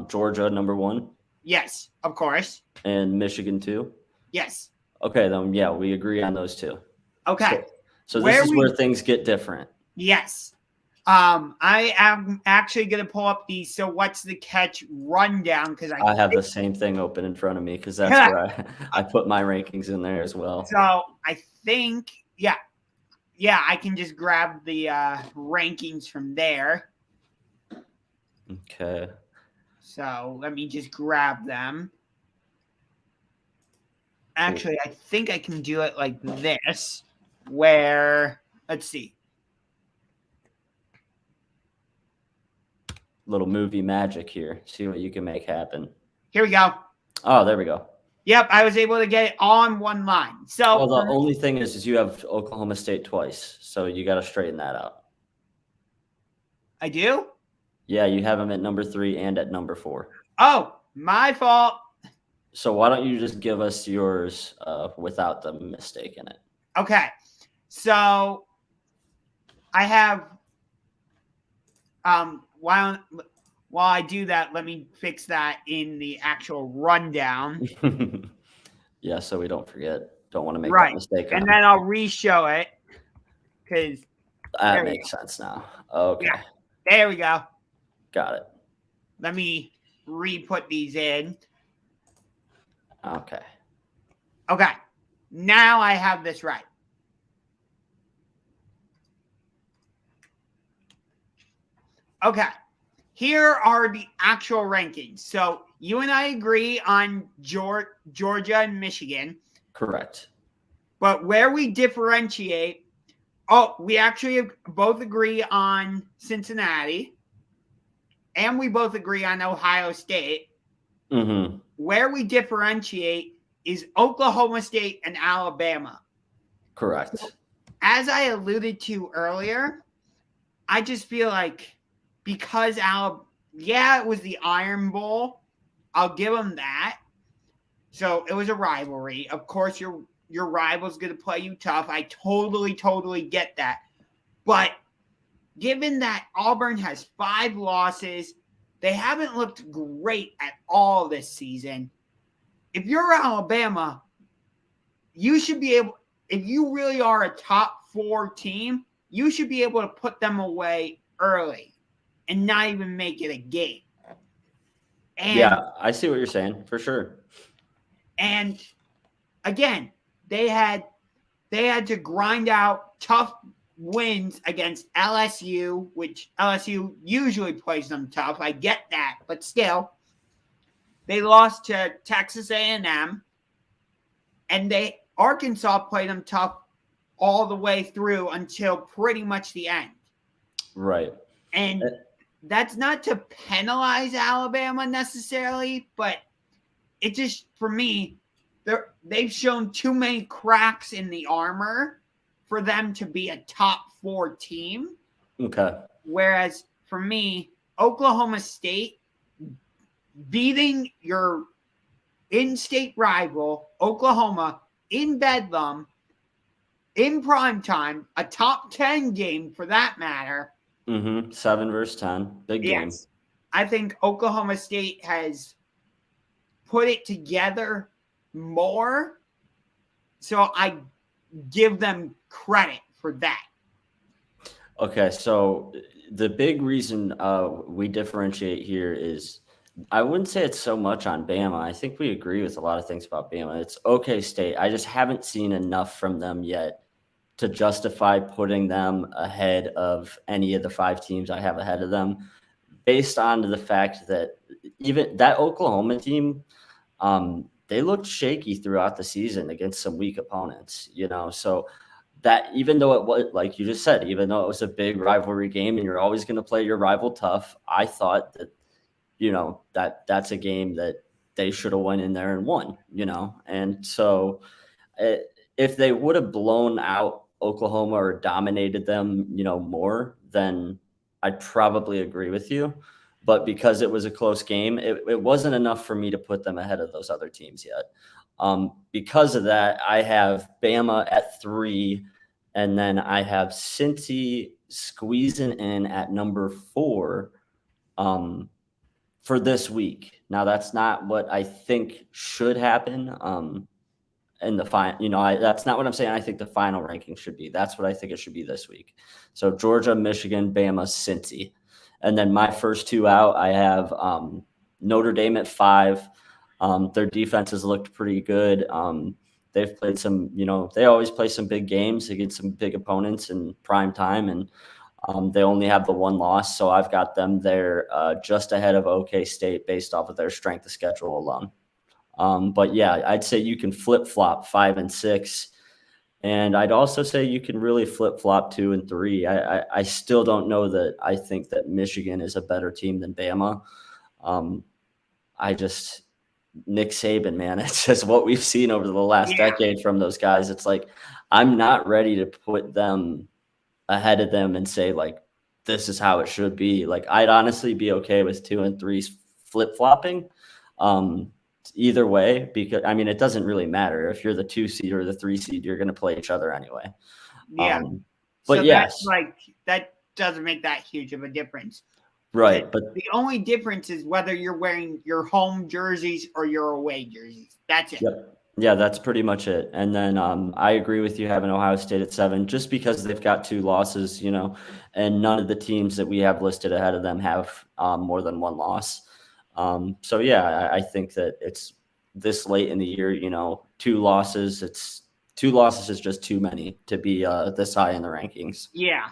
Georgia number 1. Yes, of course. And Michigan 2. Yes. Okay, then yeah, we agree on those 2. Okay. So this is where things get different. Yes. I am actually going to pull up the So What's the Catch rundown because I have the same thing open in front of me because that's where I put my rankings in there as well. So I think, yeah, I can just grab the rankings from there. Okay. So let me just grab them. Actually, I think I can do it like this, where, let's see. Little movie magic here. See what you can make happen. Here we go. Oh, there we go. Yep, I was able to get it on one line. So the only thing is you have Oklahoma State twice, so you got to straighten that out. I do? Yeah, you have them at number 3 and at number 4. Oh, my fault. So why don't you just give us yours without the mistake in it? Okay, so I have while I do that, let me fix that in the actual rundown. Yeah, so we don't forget. Don't want to make that mistake. And then I'll re-show it because that makes sense now. Okay. Yeah, there we go. Got it. Let me re-put these in. Okay. Okay. Now I have this right. Okay. Here are the actual rankings. So you and I agree on Georgia and Michigan. Correct. But where we differentiate, we actually both agree on Cincinnati. And we both agree on Ohio State. Mm-hmm. Where we differentiate is Oklahoma State and Alabama. Correct. So, as I alluded to earlier, I just feel like because it was the Iron Bowl, I'll give them that. So it was a rivalry. Of course, your rival's going to play you tough. I totally get that. But given that Auburn has 5 losses, they haven't looked great at all this season. If you're Alabama, you should be able, if you really are a top 4 team, you should be able to put them away early and not even make it a game. And, yeah, I see what you're saying, for sure. And again, they had to grind out tough wins against LSU, which LSU usually plays them tough. I get that, but still, they lost to Texas A&M, and Arkansas played them tough all the way through until pretty much the end. Right. And that's not to penalize Alabama necessarily, but it just, for me, they've shown too many cracks in the armor for them to be a top 4 team. Okay. Whereas for me, Oklahoma State beating your in-state rival, Oklahoma, in Bedlam, in primetime, a top 10 game for that matter. 7 versus 10. Big game. I think Oklahoma State has put it together more. So I give them credit for that. Okay, so the big reason we differentiate here is, I wouldn't say it's so much on Bama. I think we agree with a lot of things about Bama. It's okay State. I just haven't seen enough from them yet to justify putting them ahead of any of the 5 teams I have ahead of them, based on the fact that even that Oklahoma team, they looked shaky throughout the season against some weak opponents, so that even though it was, like you just said, even though it was a big rivalry game and you're always going to play your rival tough, I thought that, that's a game that they should have went in there and won, and so if they would have blown out Oklahoma or dominated them, more, then I'd probably agree with you. but because it was a close game, it wasn't enough for me to put them ahead of those other teams yet. Because of that, I have Bama at 3, and then I have Cincy squeezing in at number 4 for this week. Now, that's not what I think should happen in the final. That's not what I'm saying I think the final ranking should be. That's what I think it should be this week. So Georgia, Michigan, Bama, Cincy. And then my first 2 out, I have Notre Dame at 5. Their defenses looked pretty good. They've played some, they always play some big games against some big opponents in prime time, and they only have the 1 loss. So I've got them there just ahead of OK State based off of their strength of schedule alone. But yeah, I'd say you can flip-flop 5 and 6. And I'd also say you can really flip-flop 2 and 3. I still don't know that I think that Michigan is a better team than Bama. Nick Saban, man, it's just what we've seen over the last decade from those guys. It's like, I'm not ready to put them ahead of them and say, like, this is how it should be. Like, I'd honestly be okay with 2 and 3 flip-flopping. Either way, because it doesn't really matter if you're the 2 seed or the 3 seed, you're going to play each other anyway. Yeah. But so yes, that doesn't make that huge of a difference. Right. But the only difference is whether you're wearing your home jerseys or your away jerseys. That's it. Yep. Yeah, that's pretty much it. And then I agree with you having Ohio State at 7, just because they've got 2 losses, and none of the teams that we have listed ahead of them have more than 1 loss. So yeah, I think that it's this late in the year, 2 losses. 2 losses is just too many to be this high in the rankings. Yeah.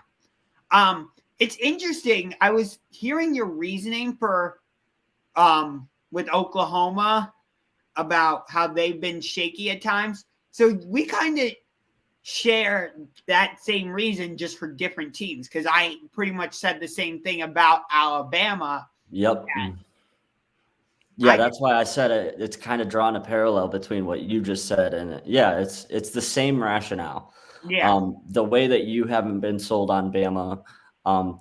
It's interesting. I was hearing your reasoning for with Oklahoma about how they've been shaky at times. So we kind of share that same reason, just for different teams, because I pretty much said the same thing about Alabama. Yep. Yeah, that's why I said it. It's kind of drawn a parallel between what you just said, and it's the same rationale. Yeah. The way that you haven't been sold on Bama,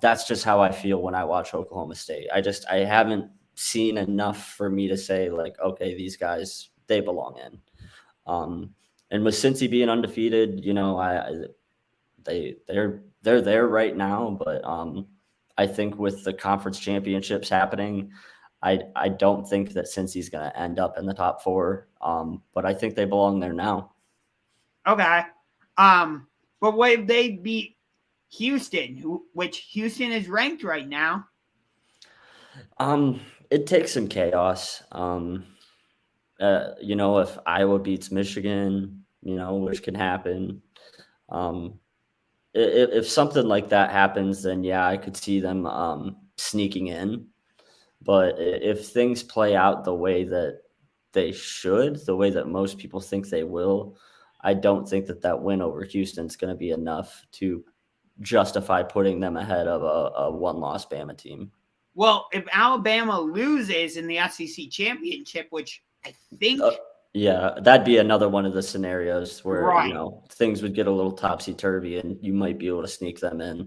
that's just how I feel when I watch Oklahoma State. I haven't seen enough for me to say, like, okay, these guys, they belong in. And with Cincy being undefeated, they're there right now, but I think with the conference championships happening, I don't think that Cincy's going to end up in the top 4, but I think they belong there now. Okay. But what if they beat Houston, which Houston is ranked right now? It takes some chaos. If Iowa beats Michigan, which can happen. If something like that happens, then yeah, I could see them sneaking in. But if things play out the way that they should, the way that most people think they will, I don't think that win over Houston is going to be enough to justify putting them ahead of a 1-loss Bama team. Well, if Alabama loses in the SEC championship, which I think... yeah, that'd be another one of the scenarios where, things would get a little topsy-turvy and you might be able to sneak them in.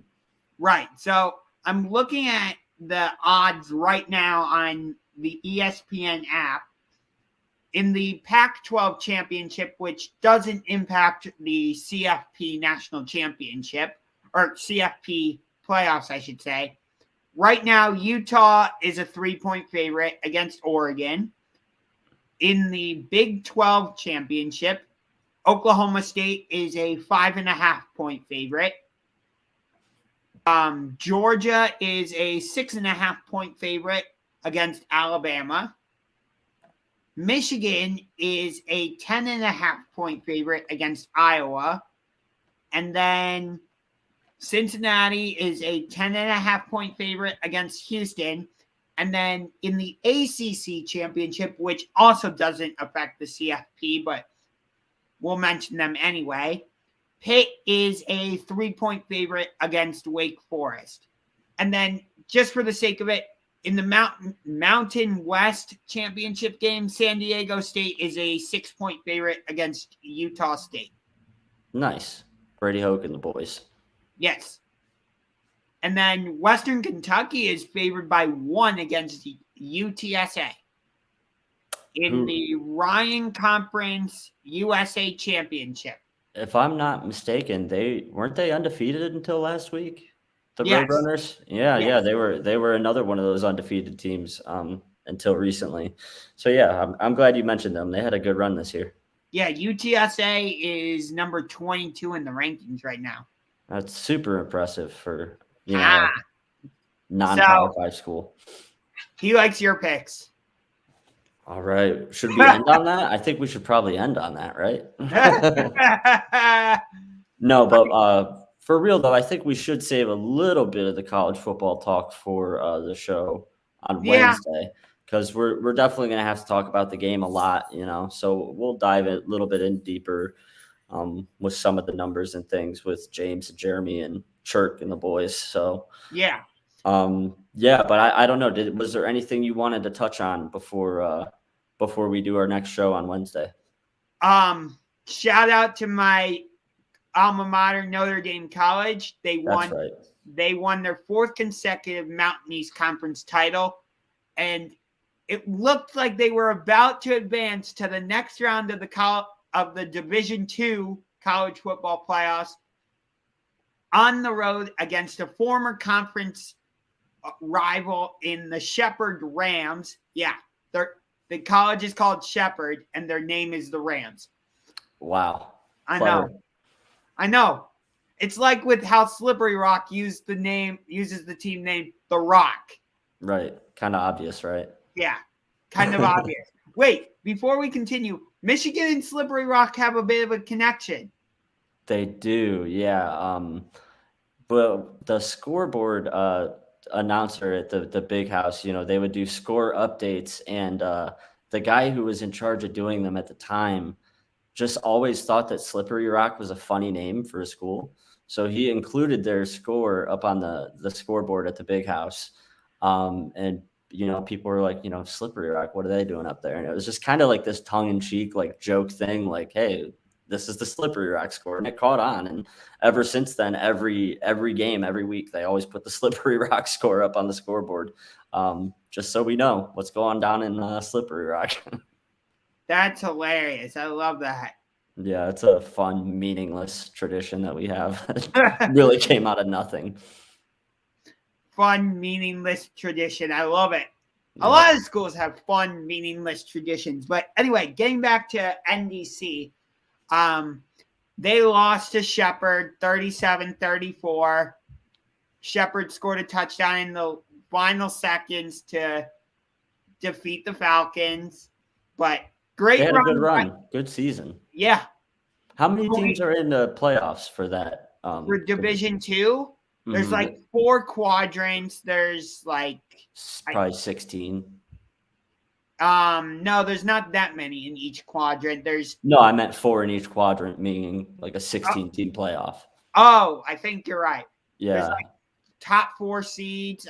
Right. So I'm looking at the odds right now on the ESPN app. In the Pac-12 championship, which doesn't impact the CFP national championship, or CFP playoffs, I should say. Right now, Utah is a 3-point favorite against Oregon. In the Big 12 championship, Oklahoma State is a 5.5-point favorite. Georgia is a 6.5-point favorite against Alabama. Michigan is a 10.5-point favorite against Iowa. And then Cincinnati is a 10.5-point favorite against Houston. And then in the ACC championship, which also doesn't affect the CFP, but we'll mention them anyway, Pitt is a 3-point favorite against Wake Forest. And then, just for the sake of it, in the Mountain West championship game, San Diego State is a 6-point favorite against Utah State. Nice. Brady Hoke and the boys. Yes. And then Western Kentucky is favored by 1 against UTSA in the Ryan Conference USA Championship. If I'm not mistaken, weren't they undefeated until last week? The Yes. Roadrunners? Yeah, Yes. they were another one of those undefeated teams until recently. So yeah, I'm glad you mentioned them. They had a good run this year. Yeah, UTSA is number 22 in the rankings right now. That's super impressive for, a non-Power 5 school. He likes your picks. All right. Should we end on that? I think we should probably end on that, right? No, but for real though, I think we should save a little bit of the college football talk for the show on Wednesday, because we're definitely going to have to talk about the game a lot, So we'll dive a little bit in deeper with some of the numbers and things with James and Jeremy and Chirk and the boys. So yeah, but I don't know. Was there anything you wanted to touch on before we do our next show on Wednesday? Shout out to my alma mater, Notre Dame College. They won. That's right. They won their 4th consecutive Mountain East Conference title, and it looked like they were about to advance to the next round of the Division II college football playoffs on the road against a former conference rival in the Shepherd Rams. Yeah, the college is called Shepherd, and their name is the Rams. Wow. Clever. I know. It's like with how Slippery Rock uses the team name The Rock. Right. Kind of obvious, right? Yeah, kind of obvious. Wait, before we continue, Michigan and Slippery Rock have a bit of a connection. They do, yeah. But the scoreboard announcer at the big house, they would do score updates, and the guy who was in charge of doing them at the time just always thought that Slippery Rock was a funny name for a school. So he included their score up on the scoreboard at the big house. And, people were like, Slippery Rock, what are they doing up there? And it was just kind of like this tongue-in-cheek, like joke thing, like, hey, this is the Slippery Rock score. And it caught on. And ever since then, every game, every week, they always put the Slippery Rock score up on the scoreboard, just so we know what's going down in Slippery Rock. That's hilarious. I love that. Yeah, it's a fun, meaningless tradition that we have. It really came out of nothing. Fun, meaningless tradition. I love it. Yeah. A lot of schools have fun, meaningless traditions. But anyway, getting back to NDC, they lost to Shepherd 37-34. Shepherd scored a touchdown in the final seconds to defeat the Falcons. But great run. They had a good run. Good season. Yeah. How many teams are in the playoffs for that? For Division II? There's like 4 quadrants. There's like probably 16. No, there's not that many in each quadrant. No, I meant 4 in each quadrant, meaning like a 16-team playoff. Oh, I think you're right. Yeah. There's like top 4 seeds.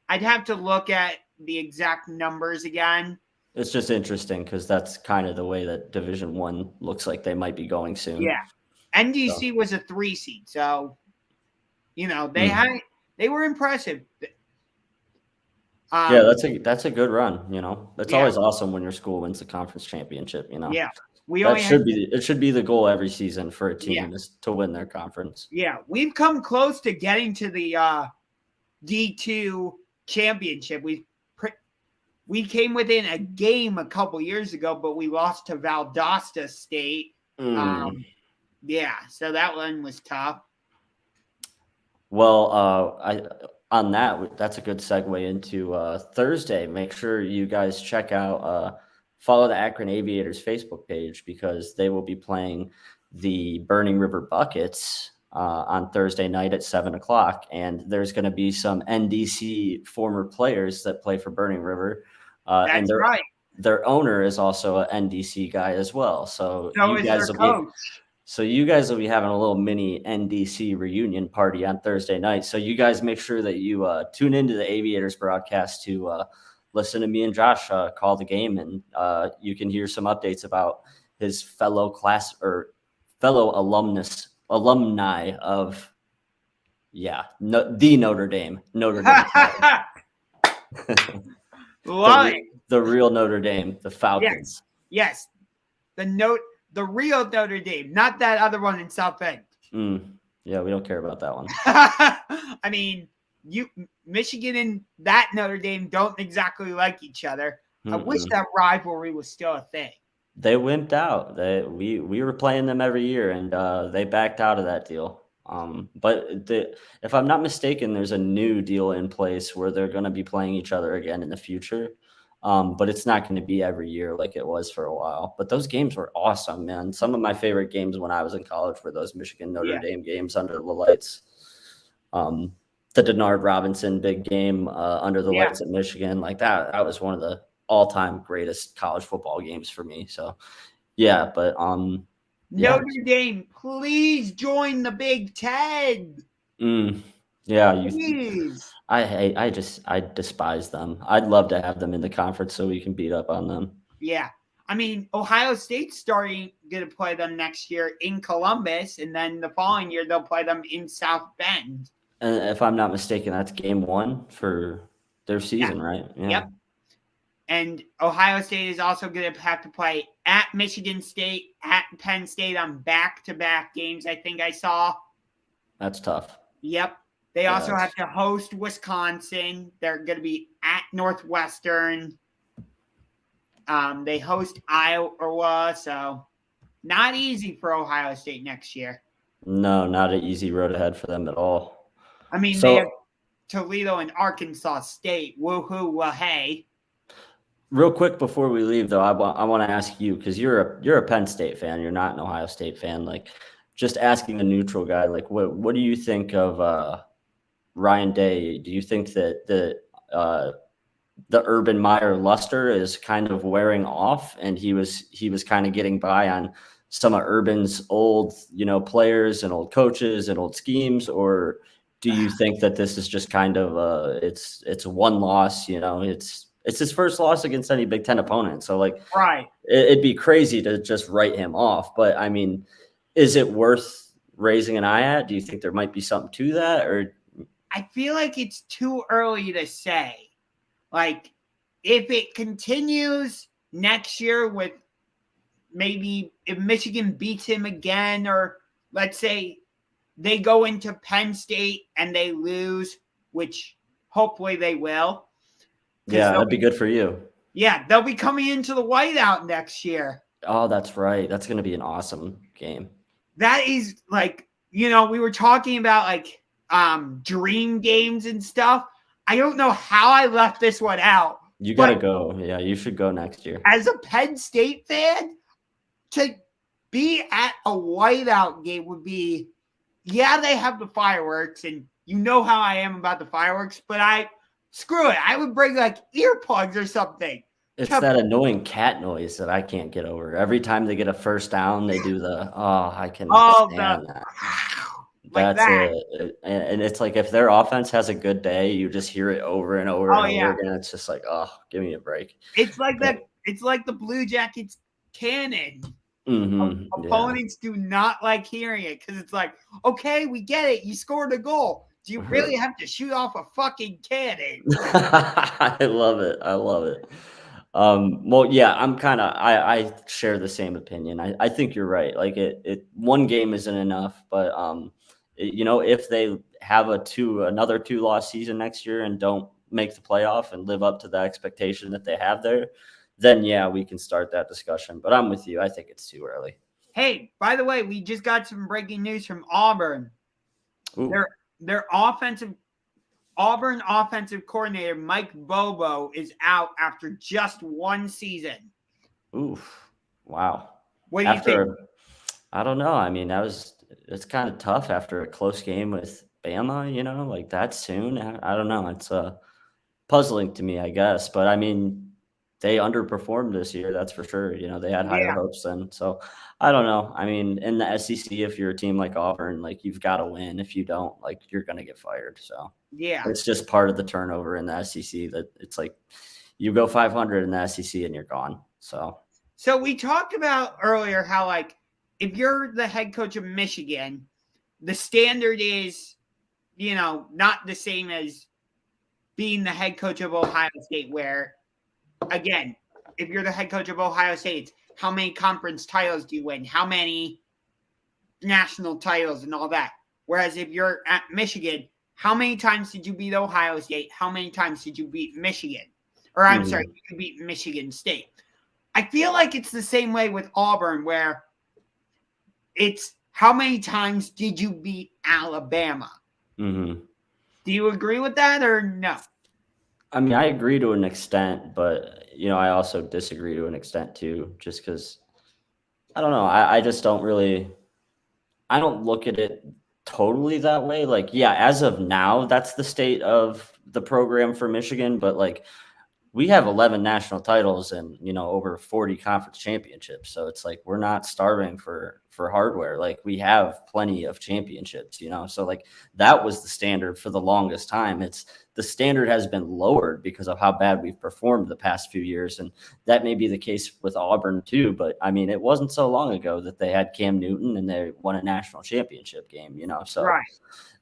I'd have to look at the exact numbers again. It's just interesting because that's kind of the way that Division I looks like they might be going soon. Yeah. NDC was a 3 seed, so they were impressive. Yeah, that's a good run. It's always awesome when your school wins the conference championship. Yeah, it should be the goal every season for a team is to win their conference. Yeah, we've come close to getting to the D2 championship. We came within a game a couple years ago, but we lost to Valdosta State. Yeah, so that one was tough. Well, that's a good segue into Thursday. Make sure you guys check out, follow the Akron Aviators Facebook page, because they will be playing the Burning River Buckets on Thursday night at 7:00. And there's going to be some NDC former players that play for Burning River. That's right. Their owner is also an NDC guy as well. So you guys will you guys will be having a little mini NDC reunion party on Thursday night. So you guys make sure that you tune into the Aviators broadcast to listen to me and Josh call the game, and you can hear some updates about his fellow alumni of Yeah, the Notre Dame. Notre Dame. Love it. The real Notre Dame, the Falcons. Yes. The real Notre Dame, not that other one in South Bend. Yeah, we don't care about that one. I mean, Michigan and that Notre Dame don't exactly like each other. I wish that rivalry was still a thing. They wimped out. We were playing them every year, and they backed out of that deal. But if I'm not mistaken, there's a new deal in place where they're going to be playing each other again in the future. But it's not going to be every year like it was for a while. But those games were awesome, man. Some of my favorite games when I was in college were those Michigan Notre Dame games under the lights. The Denard Robinson big game under the lights at Michigan, like that was one of the all-time greatest college football games for me. So yeah, but Notre Dame, please join the Big Ten. Yeah, please. I despise them. I'd love to have them in the conference so we can beat up on them. Yeah. I mean, Ohio State's going to play them next year in Columbus, and then the following year they'll play them in South Bend. And if I'm not mistaken, that's game 1 for their season, right? Yeah. Yep. And Ohio State is also going to have to play at Michigan State, at Penn State on back-to-back games, I think I saw. That's tough. Yep. They also have to host Wisconsin. They're going to be at Northwestern. They host Iowa, so not easy for Ohio State next year. No, not an easy road ahead for them at all. I mean, they have Toledo and Arkansas State. Woohoo, well, hey. Real quick before we leave, though, I want to ask you, because you're a Penn State fan. You're not an Ohio State fan. Like, just asking a neutral guy, like, what do you think of Ryan Day? Do you think that the Urban Meyer luster is kind of wearing off, and he was kind of getting by on some of Urban's old, players and old coaches and old schemes? Or do you think that this is just kind of it's one loss, it's his first loss against any Big Ten opponent. So like, right. It'd be crazy to just write him off. But I mean, is it worth raising an eye at? Do you think there might be something to that? Or I feel like it's too early to say. Like, if it continues next year with maybe if Michigan beats him again, or let's say they go into Penn State and they lose, which hopefully they will. Yeah, that'd be good for you. Yeah, they'll be coming into the whiteout next year. Oh, that's right. That's going to be an awesome game. That is like, we were talking about like dream games and stuff. I don't know how I left this one out. You got to go. Yeah, you should go next year. As a Penn State fan, to be at a whiteout game would be, they have the fireworks, and you know how I am about the fireworks, but screw it. I would bring like earplugs or something. It's that annoying cat noise that I can't get over. Every time they get a first down, they do I cannot stand that. Like That's it. And it's like, if their offense has a good day, you just hear it over and over and over again. It's just like, give me a break. It's like that. It's like the Blue Jackets cannon. Opponents do not like hearing it because it's like, okay, we get it. You scored a goal. Do you really have to shoot off a fucking cannon? I love it. Well, yeah, I share the same opinion. I think you're right. Like one game isn't enough, but if they have another 2-loss season next year and don't make the playoff and live up to the expectation that they have there, then yeah, we can start that discussion. But I'm with you. I think it's too early. Hey, by the way, we just got some breaking news from Auburn. Ooh. Their Auburn offensive coordinator, Mike Bobo, is out after just one season. Oof. Wow. What do you think? I don't know. I mean, it's kind of tough after a close game with Bama, like that soon. I don't know. It's puzzling to me, I guess. But I mean, they underperformed this year, that's for sure. They had higher hopes then. So I don't know. I mean, in the SEC, if you're a team like Auburn, like you've got to win. If you don't, like you're going to get fired. So yeah, it's just part of the turnover in the SEC that it's like you go 500 in the SEC and you're gone. So we talked about earlier how like if you're the head coach of Michigan, the standard is not the same as being the head coach of Ohio State, where, again, if you're the head coach of Ohio State, how many conference titles do you win? How many national titles and all that? Whereas if you're at Michigan, how many times did you beat Ohio State? How many times did you beat Michigan? Or I'm sorry, you beat Michigan State. I feel like it's the same way with Auburn, where it's how many times did you beat Alabama? Mm-hmm. Do you agree with that or no? I mean, I agree to an extent, but I also disagree to an extent too, just because I don't know. I just don't really. I don't look at it totally that way. Like, yeah, as of now, that's the state of the program for Michigan, but like we have 11 national titles and over 40 conference championships, so it's like we're not starving for hardware. Like we have plenty of championships, so like that was the standard for the longest time. It's the standard has been lowered because of how bad we've performed the past few years, and that may be the case with Auburn too. But I mean, it wasn't so long ago that they had Cam Newton and they won a national championship game, so Right.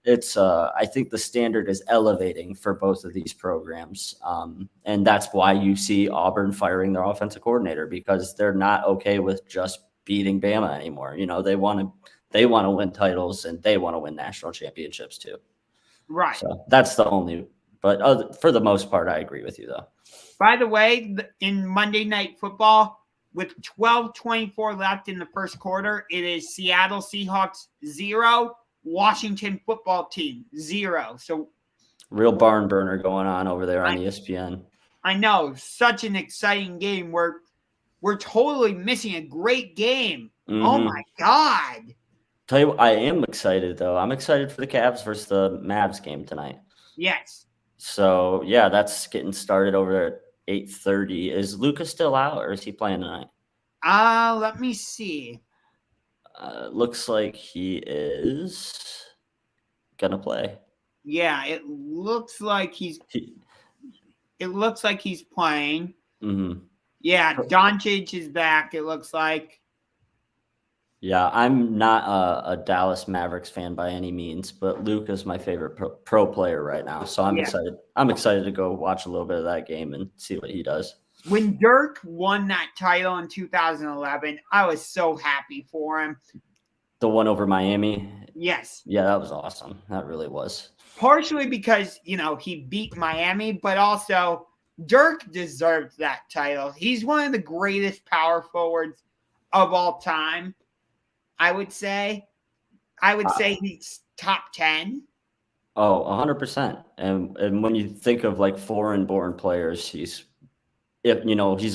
it's I think the standard is elevating for both of these programs, and that's why you see Auburn firing their offensive coordinator, because they're not okay with just beating Bama anymore. They want to win titles and they want to win national championships too. Right. So that's the only. But for the most part, I agree with you though. By the way, in Monday Night Football, with 12:24 left in the first quarter, it is Seattle Seahawks 0. Washington Football Team 0. So real barn burner going on over there on ESPN. I know, such an exciting game. We're totally missing a great game. Mm-hmm. Oh my God. Tell you what, I am excited though. I'm excited for the Cavs versus the Mavs game tonight. Yes. So yeah, that's getting started over there at 8:30. Is Luka still out or is he playing tonight? Let me see. Looks like he is gonna play. Yeah, it looks like he's playing. Mm-hmm. Yeah, Doncic is back, it looks like. Yeah, I'm not a Dallas Mavericks fan by any means, but Luka's my favorite pro player right now. So I'm excited. I'm excited to go watch a little bit of that game and see what he does. When Dirk won that title in 2011, I was so happy for him. The one over Miami? Yes. Yeah, that was awesome. That really was. Partially because, he beat Miami, but also Dirk deserved that title. He's one of the greatest power forwards of all time, I would say. I would say he's top 10. Oh, 100%. And when you think of like foreign-born players, he's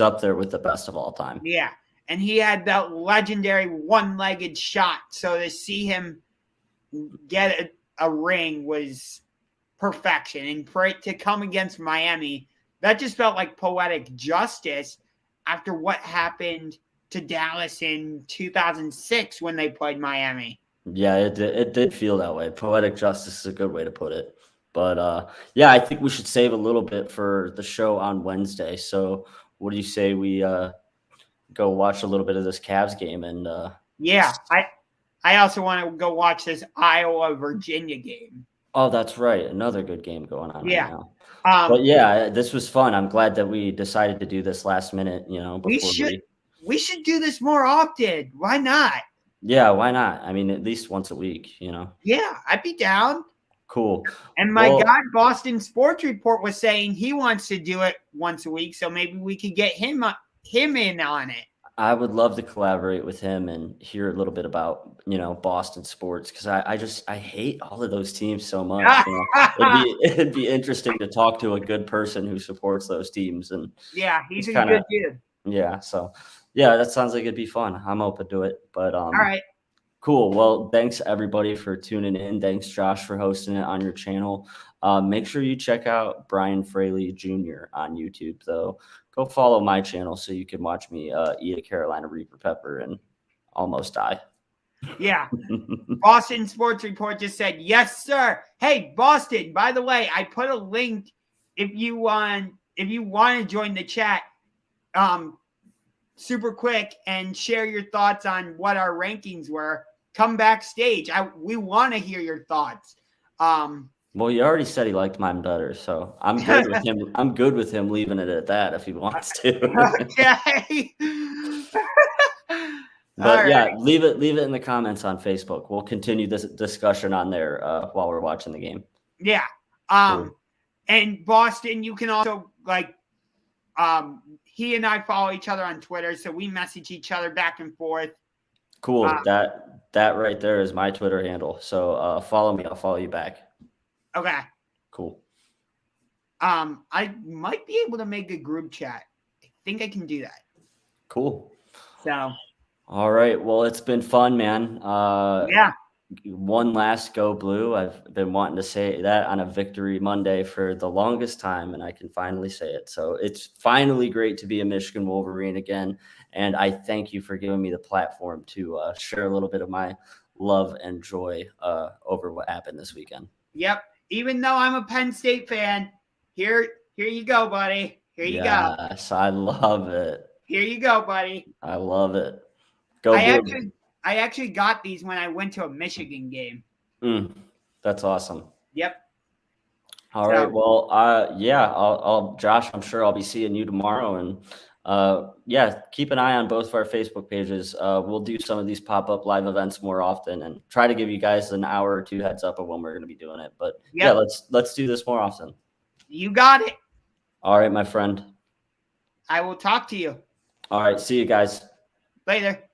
up there with the best of all time. Yeah, and he had that legendary one-legged shot. So to see him get a ring was perfection. And for it to come against Miami, that just felt like poetic justice after what happened to Dallas in 2006 when they played Miami. Yeah, it did feel that way. Poetic justice is a good way to put it. But yeah, I think we should save a little bit for the show on Wednesday. So what do you say we go watch a little bit of this Cavs game? And yeah, I also want to go watch this Iowa-Virginia game. Oh, that's right. Another good game going on right now. But yeah, this was fun. I'm glad that we decided to do this last minute, before we should do this more often. Why not? Yeah, why not? I mean, at least once a week, Yeah, I'd be down. Cool. And my guy, Boston Sports Report, was saying he wants to do it once a week, so maybe we could get him in on it. I would love to collaborate with him and hear a little bit about, Boston sports, because I hate all of those teams so much. It'd be interesting to talk to a good person who supports those teams. And yeah, he's a good dude. Yeah, so yeah, that sounds like it'd be fun. I'm open to it. But all right. Cool. Well, thanks everybody for tuning in. Thanks, Josh, for hosting it on your channel. Make sure you check out Bryan Fraley Jr. on YouTube, though. Go follow my channel so you can watch me eat a Carolina Reaper pepper and almost die. Yeah. Boston Sports Report just said, yes, sir. Hey, Boston, by the way, I put a link if you want to join the chat super quick and share your thoughts on what our rankings were. Come backstage. We want to hear your thoughts. Well, he already said he liked mine better, so I'm good with him. I'm good with him leaving it at that if he wants to. Okay. But All yeah, right. leave it in the comments on Facebook. We'll continue this discussion on there while we're watching the game. Yeah. Cool. And Boston, you can also he and I follow each other on Twitter, so we message each other back and forth. Cool. That right there is my Twitter handle. So follow me. I'll follow you back. Okay. Cool. I might be able to make a group chat. I think I can do that. Cool. So. All right. Well, it's been fun, man. Yeah. One last go blue. I've been wanting to say that on a Victory Monday for the longest time, and I can finally say it. So it's finally great to be a Michigan Wolverine again. And I thank you for giving me the platform to share a little bit of my love and joy over what happened this weekend. Yep. Even though I'm a Penn State fan, here you go, buddy. Here you go. Yes, I love it. Here you go, buddy. I love it. Go blue. I actually got these when I went to a Michigan game. That's awesome. Yep. All right. Well, yeah, I'll Josh, I'm sure I'll be seeing you tomorrow. And yeah, keep an eye on both of our Facebook pages. We'll do some of these pop-up live events more often and try to give you guys an hour or two heads up of when we're going to be doing it. But yeah, let's do this more often. You got it. All right, my friend. I will talk to you. All right. See you guys. Later.